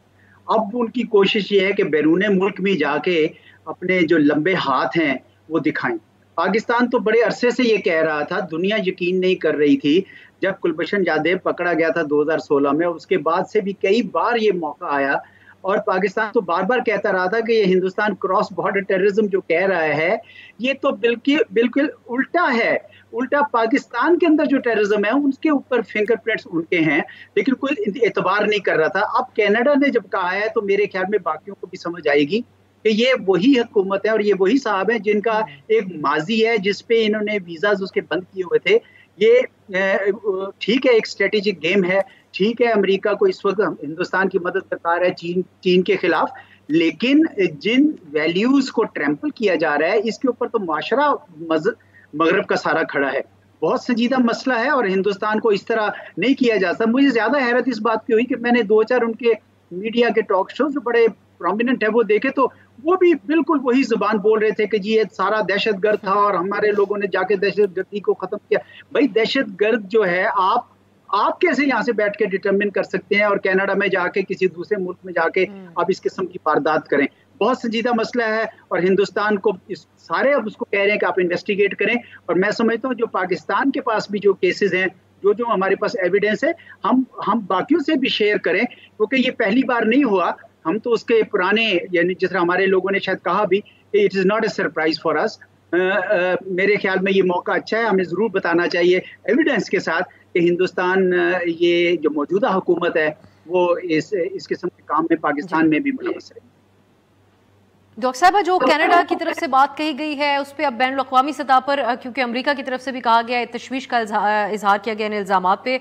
अब उनकी कोशिश ये है कि बैरून मुल्क में जाके अपने जो लंबे हाथ हैं वो दिखाएं। पाकिस्तान तो बड़े अरसे से ये कह रहा था, दुनिया यकीन नहीं कर रही थी। जब कुलभूषण जाधव पकड़ा गया था 2016 में, उसके बाद से भी कई बार ये मौका आया और पाकिस्तान तो बार बार कहता रहा था कि ये हिंदुस्तान क्रॉस बॉर्डर टेररिज्म जो कह रहा है ये तो बिल्कुल उल्टा है। उल्टा पाकिस्तान के अंदर जो टेररिज्म है उसके ऊपर फिंगरप्रिंट्स उनके हैं, लेकिन कोई एतबार नहीं कर रहा था। अब कनाडा ने जब कहा है तो मेरे ख्याल में बाकियों को भी समझ आएगी कि ये वही हुकूमत है और ये वही साहब है जिनका एक माजी है जिसपे इन्होंने वीज़ाज उसके बंद किए हुए थे। ये ठीक है, एक स्ट्रेटेजिक गेम है, ठीक है, अमेरिका को इस वक्त हिंदुस्तान की मदद दरकार है चीन के खिलाफ, लेकिन जिन वैल्यूज को ट्रैम्पल किया जा रहा है इसके ऊपर तो माशरा मगरब का सारा खड़ा है। बहुत संजीदा मसला है और हिंदुस्तान को इस तरह नहीं किया जा सकता। मुझे ज्यादा हैरत इस बात की हुई कि मैंने 2-4 उनके मीडिया के टॉक शो जो बड़े प्रोमिनेंट है वो देखे, तो वो भी बिल्कुल वही जुबान बोल रहे थे कि जी ये सारा दहशतगर्द था और हमारे लोगों ने जाके दहशतगर्दी को खत्म किया। भाई दहशतगर्द जो है आप कैसे यहाँ से बैठ के डिटरमिन कर सकते हैं और कनाडा में जाके किसी दूसरे मुल्क में जाके आप इस किस्म की वारदात करें? बहुत संजीदा मसला है और हिंदुस्तान को सारे अब उसको कह रहे हैं कि आप इन्वेस्टिगेट करें। और मैं समझता हूँ जो पाकिस्तान के पास भी जो केसेस हैं, जो हमारे पास एविडेंस है, हम बाकियों से भी शेयर करें, क्योंकि ये पहली बार नहीं हुआ। हम तो उसके पुराने, यानी जिस तरह हमारे लोगों ने शायद कहा भी, it is not a surprise for us. मेरे ख्याल में ये मौका अच्छा है, हमें ज़रूर बताना चाहिए एविडेंस के साथ कि हिंदुस्तान ये जो मौजूदा हुकूमत है वो इस किस्म के काम में पाकिस्तान में भी मुलव्वस है। डॉक्टर साहब, जो कनाडा की तरफ से बात कही गई है उस पर अब बैन अवी सतह पर, क्योंकि अमेरिका की तरफ से भी कहा गया है, तशवीश का इजहार किया गया इन इल्ज़ामात पे,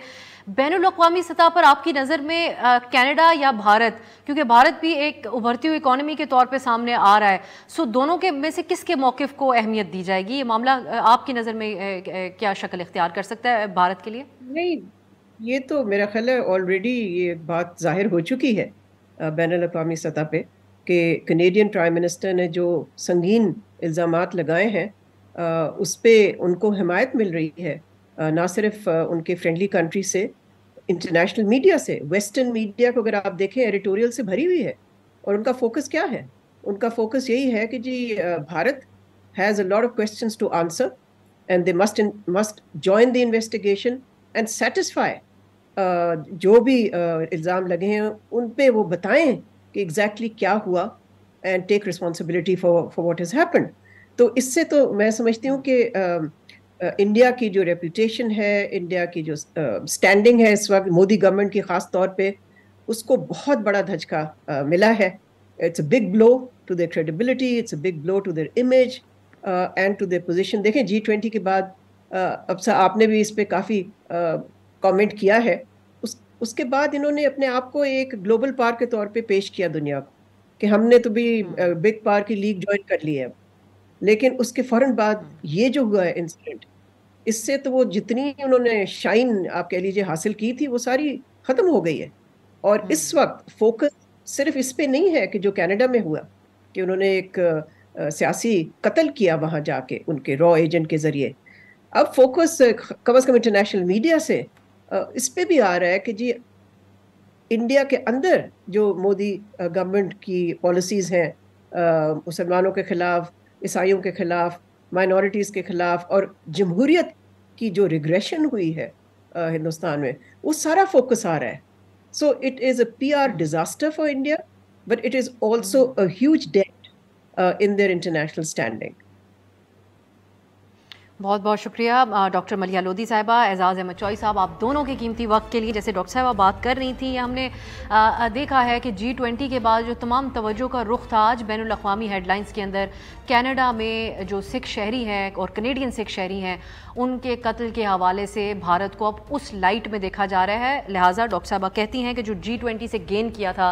बैन अवी सतह पर आपकी नज़र में कनाडा या भारत, क्योंकि भारत भी एक उभरती हुई इकॉनमी के तौर पे सामने आ रहा है, सो दोनों के में से किसके मौक़िफ़ को अहमियत दी जाएगी? ये मामला आपकी नज़र में क्या शक्ल इख्तियार कर सकता है भारत के लिए? नहीं, ये तो मेरा ख्याल है ऑलरेडी ये बात जाहिर हो चुकी है बैन अवी सतह पे कि कनेडियन प्राइम मिनिस्टर ने जो संगीन इल्ज़ामात लगाए हैं उस पर उनको हिमायत मिल रही है, ना सिर्फ उनके फ्रेंडली कंट्री से, इंटरनेशनल मीडिया से। वेस्टर्न मीडिया को अगर आप देखें एडिटोरियल से भरी हुई है और उनका फोकस क्या है? उनका फोकस यही है कि Zee Bharat has a lot of questions to answer and they must join the investigation and satisfy जो भी इल्ज़ाम लगे हैं उन पे वो बताएं कि एग्जैक्टली क्या हुआ and take responsibility for what has happened. तो इससे तो मैं समझती हूँ कि इंडिया की जो रेपुटेशन है, इंडिया की जो स्टैंडिंग है इस वक्त मोदी गवर्नमेंट की ख़ास तौर पे, उसको बहुत बड़ा धचका मिला है। It's a big blow to their credibility, it's a big blow to their image and to their position. देखें G20 के बाद अब आपने भी इस पे काफ़ी कमेंट किया है, उसके बाद इन्होंने अपने आप को एक ग्लोबल पावर के तौर पे पेश किया दुनिया को कि हमने तो भी बिग पावर की लीग ज्वाइन कर ली है। लेकिन उसके फौरन बाद ये जो हुआ है इंसिडेंट, इससे तो वो जितनी उन्होंने शाइन आप कह लीजिए हासिल की थी वो सारी ख़त्म हो गई है। और इस वक्त फोकस सिर्फ इस पे नहीं है कि जो कनाडा में हुआ कि उन्होंने एक सियासी कत्ल किया वहाँ जाके उनके रॉ एजेंट के ज़रिए। अब फोकस कम से कम इंटरनेशनल मीडिया से इस पे भी आ रहा है कि जी इंडिया के अंदर जो मोदी गवर्नमेंट की पॉलिसीज़ हैं मुसलमानों के ख़िलाफ़, ईसाइयों के ख़िलाफ़, माइनॉरिटीज़ के ख़िलाफ़ और जमहूरियत की जो रिग्रेशन हुई है हिंदुस्तान में, वो सारा फोकस आ रहा है। So it is a PR disaster for India, but it is also a huge डेट इन देयर इंटरनेशनल स्टैंडिंग। बहुत बहुत शुक्रिया डॉक्टर मलिहा लोधी साहिबा, एजाज़ अहमद चौई साहब, आप दोनों के कीमती वक्त के लिए। जैसे डॉक्टर साहिबा बात कर रही थी, हमने देखा है कि G20 के बाद जो तमाम तवज्जो का रुख था आज बैनुल अक़वामी हेडलाइंस के अंदर कनाडा में जो सिख शहरी हैं और कनेडियन सिख शहरी हैं उनके कत्ल के हवाले से भारत को अब उस लाइट में देखा जा रहा है। लिहाजा डॉक्टर साहबा कहती हैं कि जो G20 से गेन किया था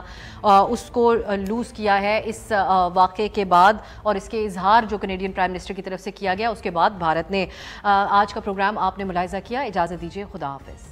उसको लूज़ किया है इस वाक़े के बाद, और इसके इजहार जो कनेडियन प्राइम मिनिस्टर की तरफ से किया गया उसके बाद भारत ने। आज का प्रोग्राम आपने मुलाहिज़ा किया। इजाज़त दीजिए, खुदा हाफ़िज़।